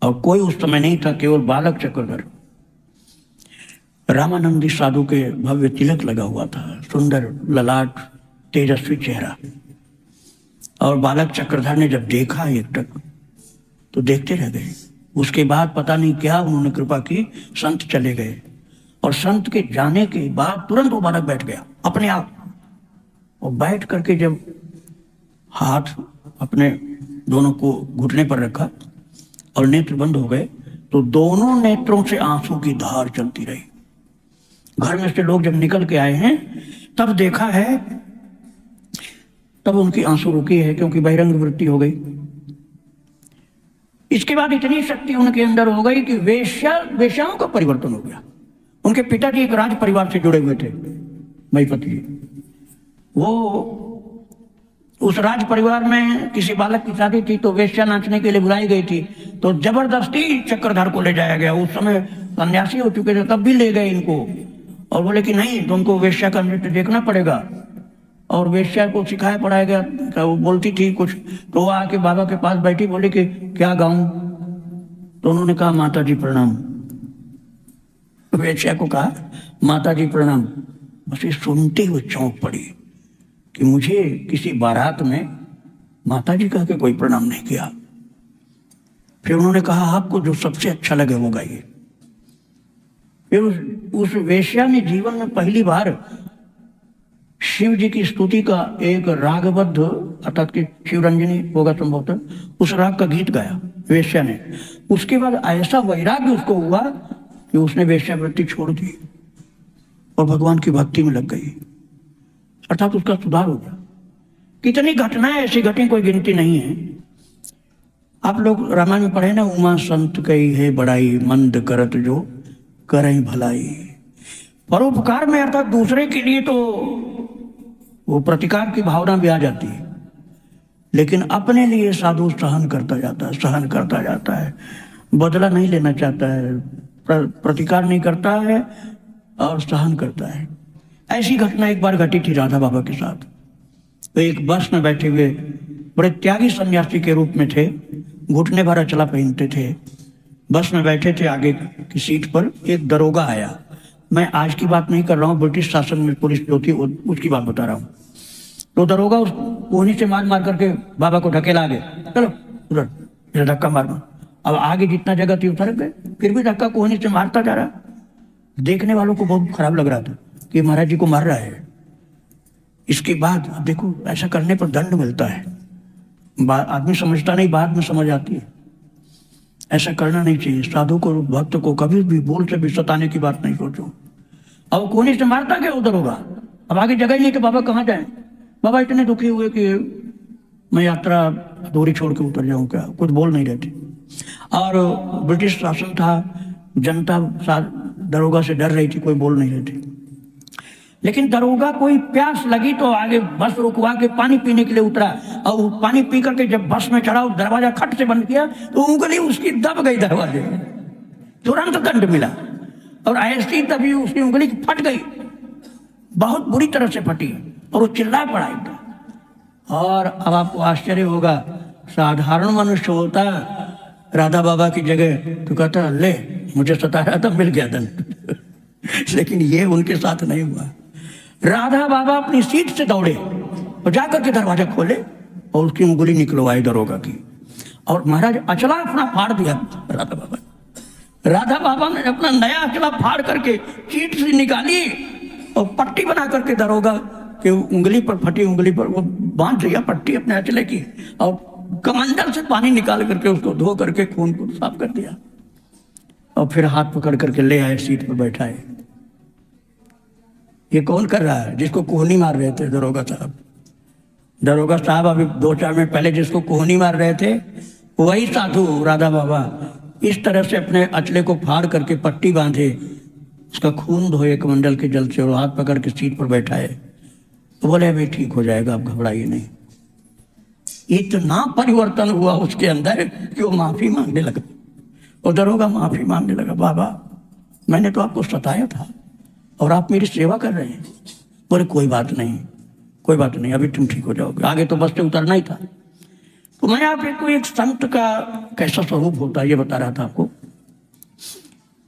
और कोई उस समय नहीं था, केवल बालक चक्रधर। रामानंदी साधु के भव्य तिलक लगा हुआ था, सुंदर ललाट, तेजस्वी चेहरा। और बालक चक्रधर ने जब देखा एकटक तो देखते रह गए। उसके बाद पता नहीं क्या उन्होंने कृपा की, संत चले गए। और संत के जाने के बाद तुरंत वो बालक बैठ गया अपने आप। और बैठ करके जब हाथ अपने दोनों को घुटने पर रखा और नेत्र बंद हो गए, तो दोनों नेत्रों से आंसू की धार चलती रही। घर में से लोग जब निकल के आए हैं तब देखा है, तब उनकी आंसू रुकी है, क्योंकि बहिरंग वृत्ति हो गई। इसके बाद इतनी शक्ति उनके अंदर हो गई कि वेश्याओं का परिवर्तन हो गया। उनके पिताजी एक राज परिवार से जुड़े हुए थे, महिपति जी। वो उस राज परिवार में किसी बालक की शादी थी, तो वेश्या नाचने के लिए बुलाई गई थी, तो जबरदस्ती चक्रधर को ले जाया गया। उस समय सन्यासी हो चुके थे, तब भी ले गए इनको और बोले कि नहीं, तुमको वेश्या का नृत्य देखना पड़ेगा। और वेश्या को सिखाया पढ़ाया गया, तो वो बोलती थी कुछ, तो वो आके बाबा के पास बैठी, बोली कि क्या गाऊं? तो उन्होंने कहा माता जी प्रणाम। वेश्या को कहा माता जी प्रणाम। बस ये सुनते हुए चौंक पड़ी कि मुझे किसी बारात में माता जी कह के कोई प्रणाम नहीं किया। फिर उन्होंने कहा आपको जो सबसे अच्छा लगे वो गाइए। फिर उस वेश्या ने जीवन में पहली बार शिव जी की स्तुति का एक रागबद्ध, अर्थात कि शिवरंजनी होगा संभवतः, उस राग का गीत गाया वेश्या ने। उसके बाद ऐसा वैराग्य उसको हुआ कि उसने वेश्यावृत्ति छोड़ दी और भगवान की भक्ति में लग गई, अर्थात उसका सुधार हो गया। कितनी घटनाएं ऐसी घटी, कोई गिनती नहीं है। आप लोग रामायण में पढ़े ना, उमा संत कई है बड़ाई, मंद करत जो करई भलाई। परोपकार में अर्थात दूसरे के लिए तो वो प्रतिकार की भावना भी आ जाती है, लेकिन अपने लिए साधु सहन करता जाता है, सहन करता जाता है, बदला नहीं लेना चाहता है, प्रतिकार नहीं करता है और सहन करता है। ऐसी घटना एक बार घटी थी राधा बाबा के साथ। तो एक बस में बैठे हुए बड़े त्यागी सन्यासी के रूप में थे, घुटने भर अचला पहनते थे, बस में बैठे थे, आगे की सीट पर एक दरोगा आया। मैं आज की बात नहीं कर रहा हूँ, ब्रिटिश शासन में पुलिस जो थी उसकी बात बता रहा हूँ। तो दरोगा उस कोहनी से मार मार करके बाबा को ढकेला आगे, चलो उधर, मेरा धक्का मारना। अब आगे जितना जगह थी उतर गए, फिर भी धक्का कोहनी से मारता जा रहा। देखने वालों को बहुत खराब लग रहा था कि महाराज जी को मार रहा है। इसके बाद अब देखो, ऐसा करने पर दंड मिलता है। आदमी समझता नहीं, बाद में समझ आती है। ऐसा करना नहीं चाहिए। साधु को, भक्त को कभी भी बोल से भी सताने की बात नहीं सोचो। अब कोहनी से मारता क्या उधर होगा, अब आगे जगह ही नहीं कि बाबा कहाँ जाए। बाबा इतने दुखी हुए कि मैं यात्रा दूरी छोड़ के उतर जाऊं क्या, कुछ बोल नहीं रहे थे। और ब्रिटिश शासन था, जनता दरोगा से डर रही थी, कोई बोल नहीं रहे थे। लेकिन दरोगा कोई प्यास लगी तो आगे बस रुकवा के पानी पीने के लिए उतरा, और पानी पी करके जब बस में चढ़ा, दरवाजा खट से बंद किया तो उंगली उसकी दब गई दरवाजे में, तुरंत दंड मिला। और ऐसी तभी उसकी उंगली फट गई, बहुत बुरी तरह से फटी, और वो चिल्ला पड़ा एकदम। और अब आपको आश्चर्य होगा, साधारण मनुष्य होता राधा बाबा की जगह तो कहता ले मुझे सता रहा था, मिल गया दंड। लेकिन ये उनके साथ नहीं हुआ। राधा बाबा अपनी सीट से दौड़े और जाकर के दरवाजा खोले और उसकी उंगली निकलवाई दरोगा की, और महाराज अचला अपना फाड़ दिया। राधा बाबा ने अपना नया अचला फाड़ करके सीट से निकाली और पट्टी बना करके दरोगा के उंगली पर, फटी उंगली पर वो बांध दिया पट्टी अपने अचले की, और कमंडल से पानी निकाल करके उसको धो करके खून को साफ कर दिया, और फिर हाथ पकड़ करके ले आए, सीट पर बैठाए। ये कौन कर रहा है? जिसको कोहनी मार रहे थे दरोगा साहब। दरोगा साहब अभी 2-4 मिनट पहले जिसको कोहनी मार रहे थे, वही साधु राधा बाबा इस तरह से अपने अचले को फाड़ करके पट्टी बांधे, उसका खून धोए कमंडल के जल से, और हाथ पकड़ के सीट पर बैठाए। तो बोले अभी ठीक हो जाएगा, आप घबराइए नहीं। इतना परिवर्तन हुआ उसके अंदर कि वो माफी मांगने लगा, और दरोगा माफी मांगने लगा, बाबा मैंने तो आपको सताया था और आप मेरी सेवा कर रहे हैं। बोले कोई बात नहीं, कोई बात नहीं, अभी तुम ठीक हो जाओगे, आगे तो बस से उतरना ही था। तो मैं आपको एक संत का कैसा स्वरूप होता है ये बता रहा था आपको।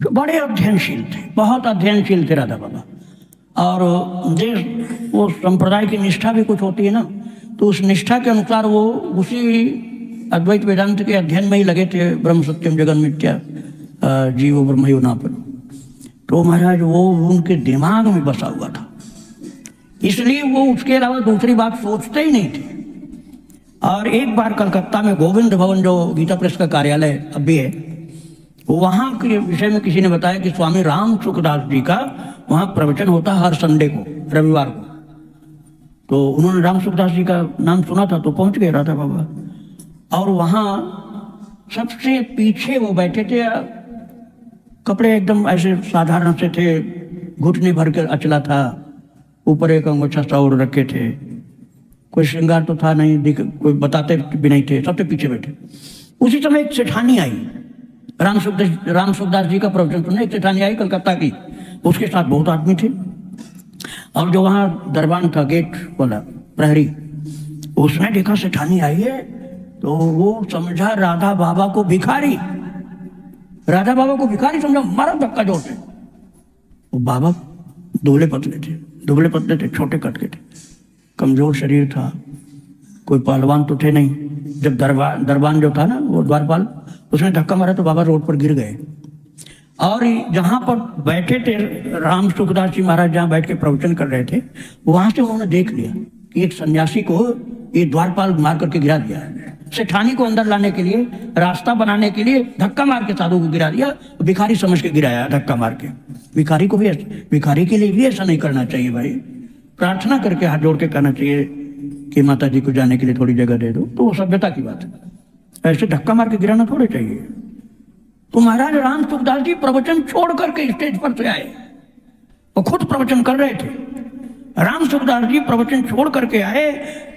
जो बड़े अध्ययनशील थे, बहुत अध्ययनशील थे राधा बाबा, और देश वो संप्रदाय की निष्ठा भी कुछ होती है ना, तो उस निष्ठा के अनुसार वो उसी अद्वैत वेदांत के अध्ययन में ही लगे थे। ब्रह्म सत्यम जगन मिथ्या जीवो ब्रह्मयो नापन। तो महाराज वो उनके दिमाग में बसा हुआ था, इसलिए वो उसके अलावा दूसरी बात सोचते ही नहीं थे। और एक बार कलकत्ता में गोविंद भवन, जो गीता प्रेस का कार्यालय अब भी है, वहाँ के विषय में किसी ने बताया कि स्वामी राम सुखदास जी का वहाँ प्रवचन होता है हर संडे को, रविवार को। तो उन्होंने राम सुखदास जी का नाम सुना था, तो पहुँच गए राधा बाबा, और वहाँ सबसे पीछे वो बैठे थे। कपड़े एकदम ऐसे साधारण से थे, घुटने भर कर अचला था, ऊपर एक अंगोछा सा और रखे थे, कोई श्रृंगार तो था नहीं, कोई बताते भी नहीं थे, सबसे पीछे बैठे। उसी समय एक सेठानी आई, राम सुखदास जी का प्रवचन सुनने एक सेठानी आई कलकत्ता की, उसके साथ बहुत आदमी थे। और जो वहाँ दरबान था, गेट वाला प्रहरी, उसने देखा सेठानी आई है तो वो समझा राधा बाबा को भिखारी, राधा बाबा को भिखारी समझा, मारा धक्का जोर से। वो बाबा दुबले पतले थे, छोटे कटके थे, कमजोर शरीर था, कोई पहलवान तो थे नहीं। जब दरबान जो था ना, वो द्वारपाल, उसने धक्का मारा तो बाबा रोड पर गिर गए। और जहाँ पर बैठे थे राम सुखदास जी महाराज, जहाँ बैठ के प्रवचन कर रहे थे, वहां से उन्होंने देख लिया कि एक सन्यासी को ये द्वारपाल मार करके गिरा दिया। सेठानी को अंदर लाने के लिए, रास्ता बनाने के लिए धक्का मार के साधु को गिरा दिया, भिखारी समझ के गिराया धक्का मार के। भिखारी को भी, भिखारी के लिए भी ऐसा नहीं करना चाहिए भाई। प्रार्थना करके हाथ जोड़ के कहना चाहिए कि माता जी को जाने के लिए थोड़ी जगह दे दो, तो वो सभ्यता की बात है। ऐसे धक्का मार के गिराना थोड़े चाहिए। तो महाराज राम सुखदास जी प्रवचन छोड़ करके स्टेज पर से आए, वो खुद प्रवचन कर रहे थे। राम सुखदास जी प्रवचन छोड़ करके आए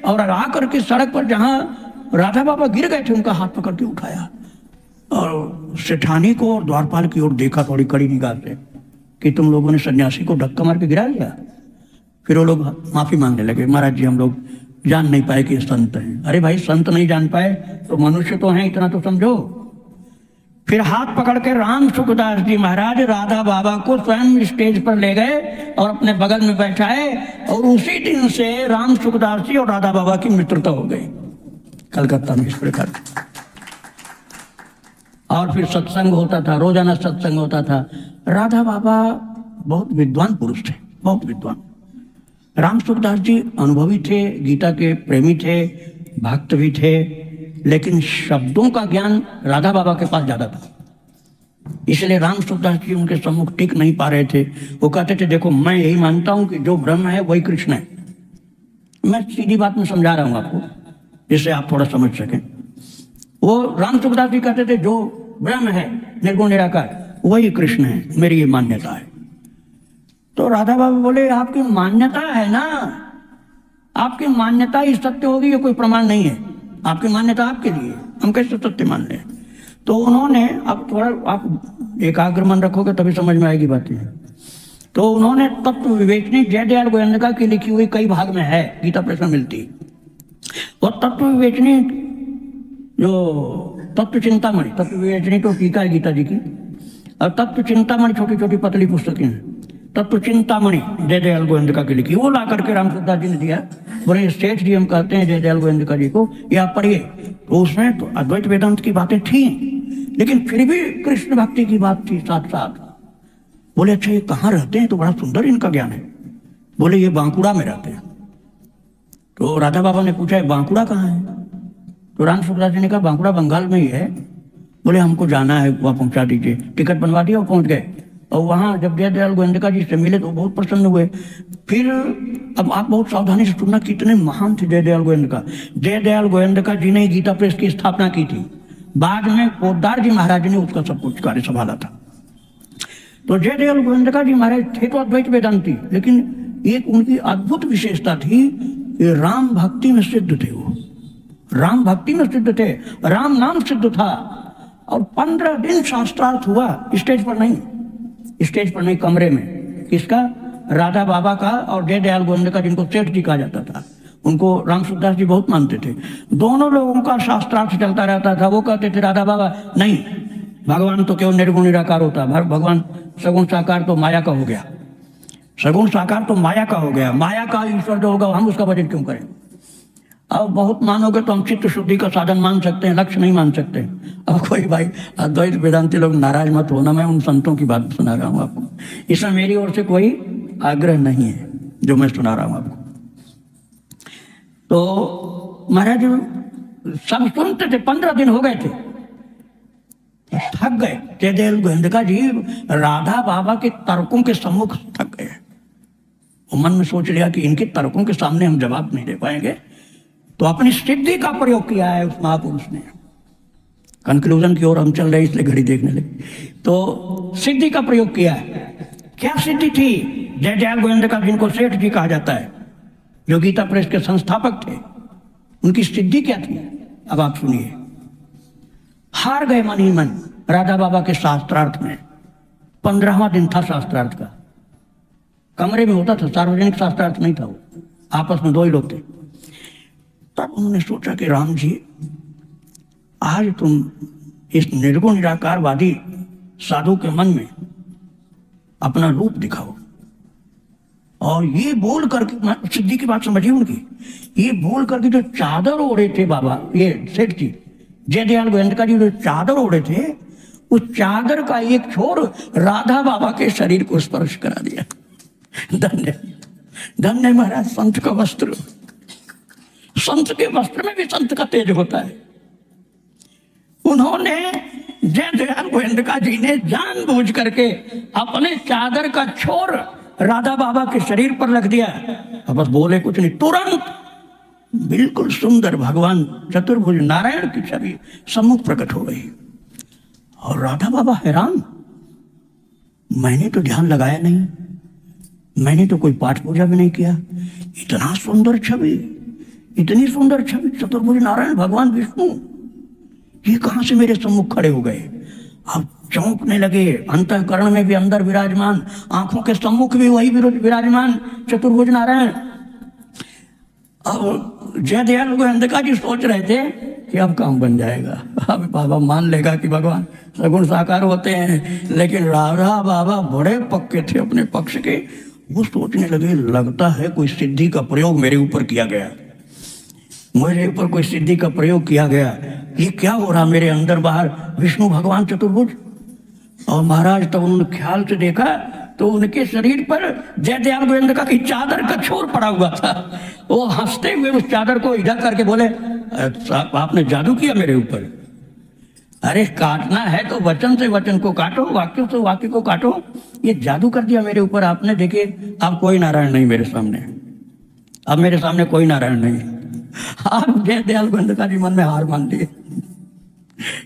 और आ करके सड़क पर जहां राधा बाबा गिर गए थे, उनका हाथ पकड़ के उठाया और सेठानी को और द्वारपाल की ओर देखा थोड़ी कड़ी निगाह से कि तुम लोगों ने सन्यासी को धक्का मार के गिरा दिया। फिर वो लोग माफी मांगने लगे, महाराज जी हम लोग जान नहीं पाए कि संत हैं। अरे भाई, संत नहीं जान पाए तो मनुष्य तो हैं, इतना तो समझो। फिर हाथ पकड़ के राम सुखदास जी महाराज राधा बाबा को स्वयं स्टेज पर ले गए और अपने बगल में बैठाए, और उसी दिन से राम सुखदास जी और राधा बाबा की मित्रता हो गई कलकत्ता में इस प्रकार। और फिर सत्संग होता था, रोजाना सत्संग होता था। राधा बाबा बहुत विद्वान पुरुष थे, बहुत विद्वान। राम सुखदास जी अनुभवी थे, गीता के प्रेमी थे, भक्त भी थे, लेकिन शब्दों का ज्ञान राधा बाबा के पास ज्यादा था। इसलिए राम सुखदास जी उनके सम्मुख टिक नहीं पा रहे थे। वो कहते थे देखो, मैं यही मानता हूं कि जो ब्रह्म है वही कृष्ण है। मैं सीधी बात में समझा रहा हूं आपको, जिससे आप थोड़ा समझ सकें। वो राम सुखदास जी कहते थे जो ब्रह्म है निर्गुण निराकार वही कृष्ण है, मेरी ये मान्यता है। तो राधा बाबा बोले आपकी मान्यता है ना, आपकी मान्यता ही सत्य होगी, ये कोई प्रमाण नहीं है। आपकी मान्यता आपके लिए, हम कैसे सत्य मान लें। तो उन्होंने, अब थोड़ा आप एकाग्र मन रखोगे तभी समझ में आएगी बातें। तो उन्होंने तत्व विवेचनी जयदयाल गोयंदका की लिखी हुई कई भाग में है, गीता प्रेस में मिलती। और तत्व विवेचनी जो तत्व चिंतामणि, तत्व विवेचनी तो टीका है गीता जी की, और तत्व चिंतामणि छोटी छोटी पतली पुस्तकें हैं। तत्व चिंतामणि जयदयाल गोयंदका की लिखी, वो ला करके राम सुखदास जी ने दिया। बोले सेठ जी हम कहते हैं जयदयाल गोयंदका जी को, ये आप पढ़िए। तो उसमें तो अद्वैत वेदांत की बातें थी, लेकिन फिर भी कृष्ण भक्ति की बात थी साथ साथ। बोले अच्छा ये कहाँ रहते हैं, तो बड़ा सुंदर इनका ज्ञान है। बोले ये बांकुड़ा में रहते हैं। तो राधा बाबा ने पूछा है बांकुड़ा कहाँ है? तो राम सुखदास जी ने कहा बांकुड़ा बंगाल में ही है। बोले हमको जाना है, वहाँ पहुंचा दीजिए। टिकट बनवा दिया और पहुंच गए। और वहाँ जब जयदयाल गोयंदका जी से मिले तो बहुत प्रसन्न हुए। फिर अब आप बहुत सावधानी से सुनना, कितने महान थे जयदयाल गोयंदका। जयदयाल गोयंदका जी ने गीता प्रेस की स्थापना की थी, बाद में पोद्दार जी महाराज ने उसका सब कुछ कार्य संभाला था। तो जयदयाल गोयंदका जी महाराज थे तो अद्वैत वेदांती, लेकिन एक उनकी अद्भुत विशेषता थी कि राम भक्ति में सिद्ध थे। वो राम भक्ति में सिद्ध थे, राम नाम सिद्ध था। और 15 दिन शास्त्रार्थ हुआ, स्टेज पर नहीं, स्टेज पर नहीं, कमरे में। किसका? राधा बाबा का और जयदयाल गोयंदका, जिनको सेठ जी कहा जाता था। उनको राम सुखदास जी बहुत मानते थे। दोनों लोगों का शास्त्रार्थ चलता रहता था। वो कहते थे राधा बाबा नहीं, भगवान तो केवल निर्गुण निराकार होता, भगवान सगुण साकार तो माया का हो गया, सगुण साकार तो माया का हो गया, माया का ईश्वर जो होगा हम उसका भजन क्यों करें। अब बहुत मानोगे तो हम चित्त शुद्धि का साधन मान सकते हैं, लक्ष्य नहीं मान सकते। अब कोई भाई अद्वैत वेदांती लोग नाराज मत होना, मैं उन संतों की बात सुना रहा हूँ आपको। इसमें मेरी ओर से कोई आग्रह नहीं है जो मैं सुना रहा हूँ आपको। तो महाराज सब सुनते थे, 15 दिन हो गए थे, थक गए। जयदयाल गोयंदका जी राधा बाबा के तर्कों के सम्मुख थक गए। वो मन में सोच लिया कि इनके तर्कों के सामने हम जवाब नहीं दे पाएंगे, तो अपनी सिद्धि का प्रयोग किया है उस महापुरुष ने। कंक्लूजन की ओर हम चल रहे हैं, इसलिए घड़ी देखने लगे। तो सिद्धि का प्रयोग किया है। क्या सिद्धि थी? जयदयाल गोयंदका, जिनको सेठ जी कहा जाता है, जो गीता प्रेस के संस्थापक थे, उनकी सिद्धि क्या थी? अब आप सुनिए। हार गए मन ही मन राधा बाबा के शास्त्रार्थ में। 15वां दिन था शास्त्रार्थ का। कमरे में होता था, सार्वजनिक शास्त्रार्थ नहीं था वो, आपस में दो ही लोग थे। तब उन्होंने सोचा कि राम जी, आज तुम इस निर्गुण निराकारवादी साधु के मन में अपना रूप दिखाओ। और ये बोल करके, सिद्धि की बात समझिए उनकी, ये बोल करके जो चादर ओढ़े थे बाबा, ये सेठ जी जयदयाल गोयंदका जी जो चादर ओढ़े थे, उस चादर का एक छोर राधा बाबा के शरीर को स्पर्श करा दिया। धन्य धन्य महाराज संत का वस्त्र, संत के वस्त्र में भी संत का तेज होता है। उन्होंने जयदयाल गोयंदका जी ने जानबूझ करके अपने चादर का छोर राधा बाबा के शरीर पर रख दिया, अब बस बोले कुछ नहीं, तुरंत बिल्कुल सुंदर भगवान चतुर्भुज नारायण की छवि सम्मुख प्रकट हो गई। और राधा बाबा हैरान, मैंने तो ध्यान लगाया नहीं, मैंने तो कोई पाठ पूजा भी नहीं किया, इतना सुंदर छवि, इतनी सुंदर छवि, चतुर्भुज नारायण भगवान विष्णु, ये कहां से मेरे सम्मुख खड़े हो गए। अब चौंकने लगे, अंतःकरण में भी अंदर विराजमान, आंखों के सम्मुख भी वही विराजमान चतुर्भुज नारायण। अब जयदयाल गोयंदका जी सोच रहे थे कि अब काम बन जाएगा, अब बाबा मान लेगा कि भगवान सगुण साकार होते हैं। लेकिन राधा बाबा बड़े पक्के थे अपने पक्ष के, वो सोचने लगे लगता है कोई सिद्धि का प्रयोग मेरे ऊपर किया गया, मेरे ऊपर कोई सिद्धि का प्रयोग किया गया, ये क्या हो रहा मेरे अंदर बाहर विष्णु भगवान चतुर्भुज। और महाराज तब उन्होंने ख्याल से देखा तो उनके शरीर पर जयदयाल गोयंदका की चादर का छोर पड़ा हुआ था। वो हंसते हुए उस चादर को इधर करके बोले, आपने जादू किया मेरे ऊपर। अरे काटना है तो वचन से वचन को काटो, वाक्यों से वाक्य को काटो, ये जादू कर दिया मेरे ऊपर आपने। देखिए अब कोई नारायण नहीं मेरे सामने, अब मेरे सामने कोई नारायण नहीं। आप जयदयाल गोयंदका जी मन में हार मान लिए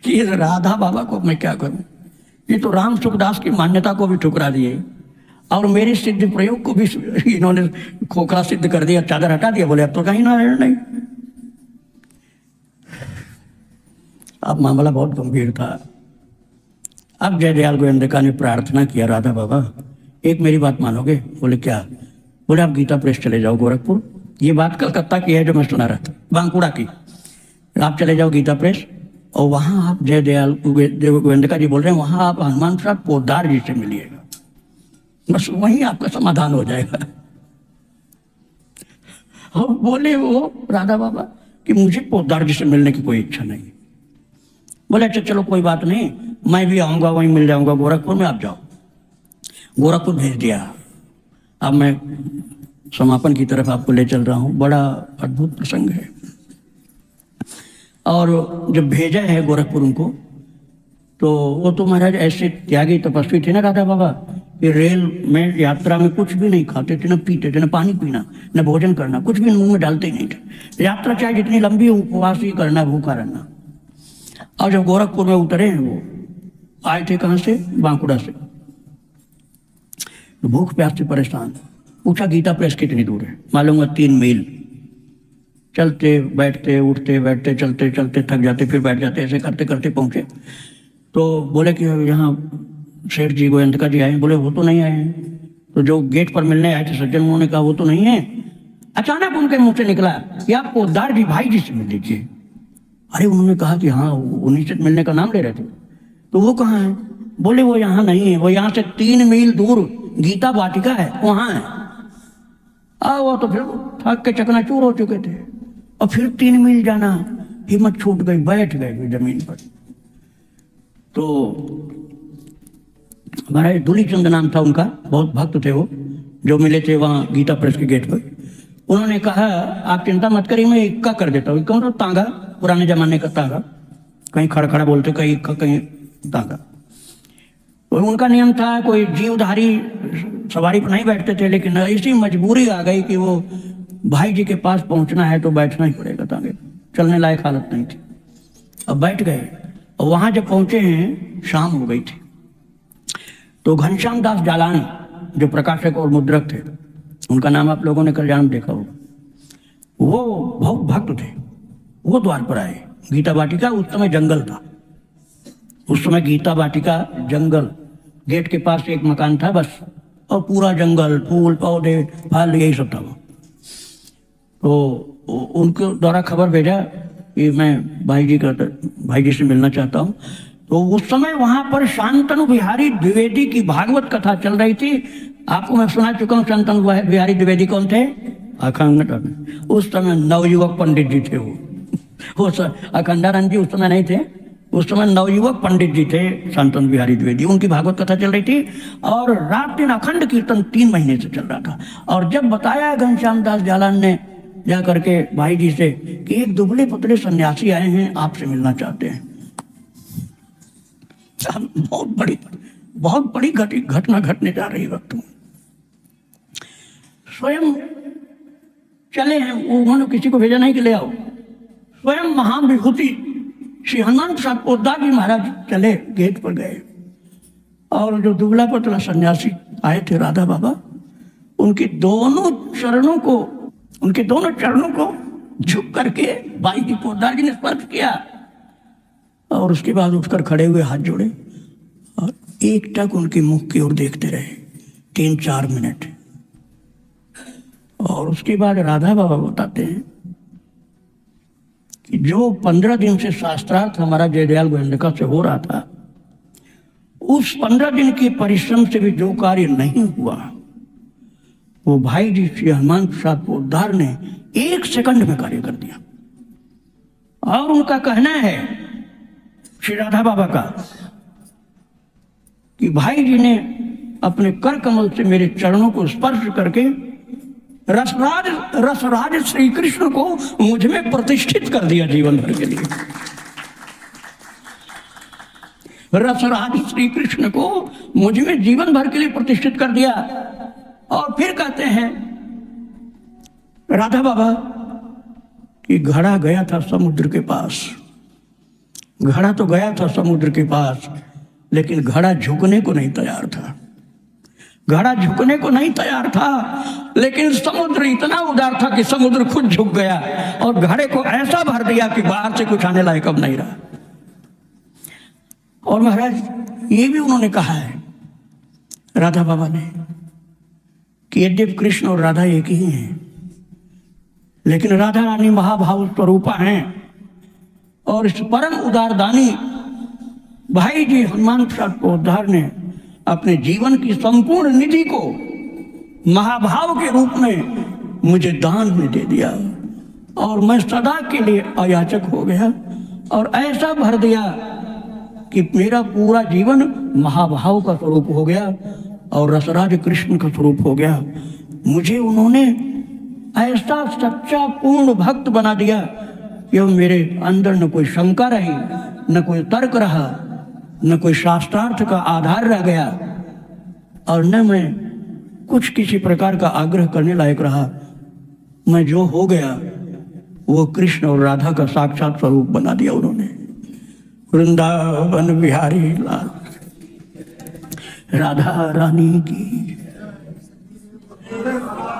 कि इस राधा बाबा को मैं क्या करूं, ये तो राम सुखदास की मान्यता को भी ठुकरा दिए और मेरे सिद्ध प्रयोग को भी इन्होंने खोखला सिद्ध कर दिया, चादर हटा दिया, बोले अब तो कहीं नारायण नहीं। अब मामला बहुत गंभीर था। अब जयदयाल गोयंदका ने प्रार्थना किया, राधा बाबा एक मेरी बात मानोगे? बोले क्या? बोले आप गीता प्रेस चले जाओ गोरखपुर, ये बात कलकत्ता की है जो मैं सुना रहा था, बांकुड़ा की। आप चले जाओ गीता प्रेस और वहां आप जयदयाल गोयंदका जी बोल रहे हैं, वहां आप हनुमान प्रसाद पोद्दार जी से मिलिएगा, बस वहीं आपका समाधान हो जाएगा। और बोले वो राधा बाबा कि मुझे पोद्दार जी से मिलने की कोई इच्छा नहीं। बोले अच्छा चलो कोई बात नहीं, मैं भी आऊंगा, वहीं मिल जाऊंगा गोरखपुर में, आप जाओ। गोरखपुर भेज दिया। अब मैं समापन की तरफ आपको ले चल रहा हूं, बड़ा अद्भुत प्रसंग है। और जब भेजा है गोरखपुर उनको, तो वो तो महाराज ऐसे त्यागी तपस्वी थे ना राधा बाबा, कि रेल में यात्रा में कुछ भी नहीं खाते थे, न पीते थे, न पानी पीना, न भोजन करना, कुछ भी मुंह में डालते ही नहीं थे। यात्रा चाहे जितनी लंबी, उपवास ही करना, भूखा रहना। और जब गोरखपुर में उतरे हैं, वो आए थे कहाँ से? बांकुड़ा से। तो भूख प्यास से परेशान, पूछा गीता प्रेस कितनी दूर है? मालूम है 3 मील। चलते बैठते, उठते बैठते, चलते चलते थक जाते, फिर बैठ जाते, ऐसे करते करते पहुंचे। तो बोले कि यहाँ सेठ जी गोयंदका जी आए। बोले वो तो नहीं आए हैं। तो जो गेट पर मिलने आए थे सज्जन, उन्होंने कहा वो तो नहीं है। अचानक उनके मुंह से निकला कि आप पोद्दार जी भाई जी से मिल लीजिए। अरे उन्होंने कहा कि हाँ, उन्हीं से मिलने का नाम ले रहे थे। तो वो कहाँ है? बोले वो यहाँ नहीं है, वो यहाँ से 3 मील दूर गीता वाटिका है, वहां है। वो तो फिर थक के चकनाचूर हो चुके थे, और फिर 3 मील जाना, हिम्मत छूट गई, बैठ गए जमीन पर। तो हमारा दूलीचंद नाम था उनका, बहुत भक्त थे वो, जो मिले थे वहां गीता प्रेस के गेट पर। उन्होंने कहा आप चिंता मत करिए, मैं इक्का कर देता हूँ। इक्का तो तांगा, पुराने जमाने का तांगा, कहीं खड़खड़ा बोलते, कहीं इक्का, कहीं तांगा। तो उनका नियम था, कोई जीवधारी सवारी पर नहीं बैठते थे, लेकिन ऐसी मजबूरी आ गई कि वो भाई जी के पास पहुंचना है तो बैठना ही पड़ेगा, तांगे चलने लायक हालत नहीं थी। अब बैठ गए, और वहां जब पहुंचे हैं शाम हो गई थी। तो घनश्याम दास जालान जो प्रकाशक और मुद्रक थे, उनका नाम आप लोगों ने कल्याण देखा होगा, वो बहुत भक्त थे। वो द्वार पर आए। गीता वाटिका उस समय जंगल था, उस समय गीता वाटिका जंगल, गेट के पास एक मकान था बस, और पूरा जंगल, फूल पौधे, फल, यही सब था। तो उनके द्वारा खबर भेजा कि मैं भाई जी से मिलना चाहता हूँ। तो उस समय वहां पर शांतनु बिहारी द्विवेदी की भागवत कथा चल रही थी। आपको मैं सुना चुका हूँ शांतनु बिहारी द्विवेदी कौन थे? अखंड। उस समय नवयुवक पंडित जी थे वो अखंडानंद जी उस समय नहीं थे, उस समय नवयुवक पंडित जी थे शांतनु बिहारी द्विवेदी। उनकी भागवत कथा चल रही थी और रात दिन अखंड कीर्तन 3 महीने से चल रहा था। और जब बताया घनश्याम दास जालान ने जा करके भाई जी से कि एक दुबले पतले सन्यासी आए हैं, आपसे मिलना चाहते हैं। बहुत बड़ी घटना घटने जा रही वक्त में स्वयं चले हैं, उन्होंने किसी को भेजा नहीं कि ले आओ, स्वयं महाविभूति श्री हनुमान प्रसाद पोद्दार जी महाराज चले, गेट पर गए और जो दुबला पतला सन्यासी आए थे राधा बाबा, उनके दोनों चरणों को झुक करके भाई जी पोद्दार जी ने स्पर्श किया और उसके बाद उठकर खड़े हुए, हाथ जोड़े और एकटक उनके मुख की ओर देखते रहे 3-4 मिनट। और उसके बाद राधा बाबा बताते हैं कि जो 15 दिन से शास्त्रार्थ हमारा जयदयाल गोविंदका से हो रहा था, उस 15 दिन के परिश्रम से भी जो कार्य नहीं हुआ, वो भाई जी श्री हनुमान प्रसाद पोद्दार ने 1 सेकंड में कार्य कर दिया। और उनका कहना है श्री राधा बाबा का कि भाई जी ने अपने कर कमल से मेरे चरणों को स्पर्श करके रसराज श्री कृष्ण को मुझ में प्रतिष्ठित कर दिया जीवन भर के लिए। रसराज श्री कृष्ण को मुझ में जीवन भर के लिए प्रतिष्ठित कर दिया। और फिर कहते हैं राधा बाबा कि घड़ा गया था समुद्र के पास, घड़ा तो गया था समुद्र के पास, लेकिन घड़ा झुकने को नहीं तैयार था। घड़ा झुकने को नहीं तैयार था, लेकिन समुद्र इतना उदार था कि समुद्र खुद झुक गया और घड़े को ऐसा भर दिया कि बाहर से कुछ आने लायक अब नहीं रहा। और महाराज ये भी उन्होंने कहा है राधा बाबा ने कि यद्यपि कृष्ण और राधा एक ही हैं, लेकिन राधा रानी महाभाव स्वरूपा हैं और इस परम उदारदानी भाई जी हनुमान प्रसाद पोद्दार ने अपने जीवन की संपूर्ण निधि को महाभाव के रूप में मुझे दान में दे दिया और मैं सदा के लिए अयाचक हो गया और ऐसा भर दिया कि मेरा पूरा जीवन महाभाव का स्वरूप हो गया और रसराज कृष्ण का स्वरूप हो गया। मुझे उन्होंने ऐसा सच्चा पूर्ण भक्त बना दिया कि मेरे अंदर न कोई शंका रही, न कोई तर्क रहा, न कोई शास्त्रार्थ का आधार रह गया और न मैं कुछ किसी प्रकार का आग्रह करने लायक रहा। मैं जो हो गया वो कृष्ण और राधा का साक्षात स्वरूप बना दिया उन्होंने। वृंदावन बिहारी लाल राधा रानी की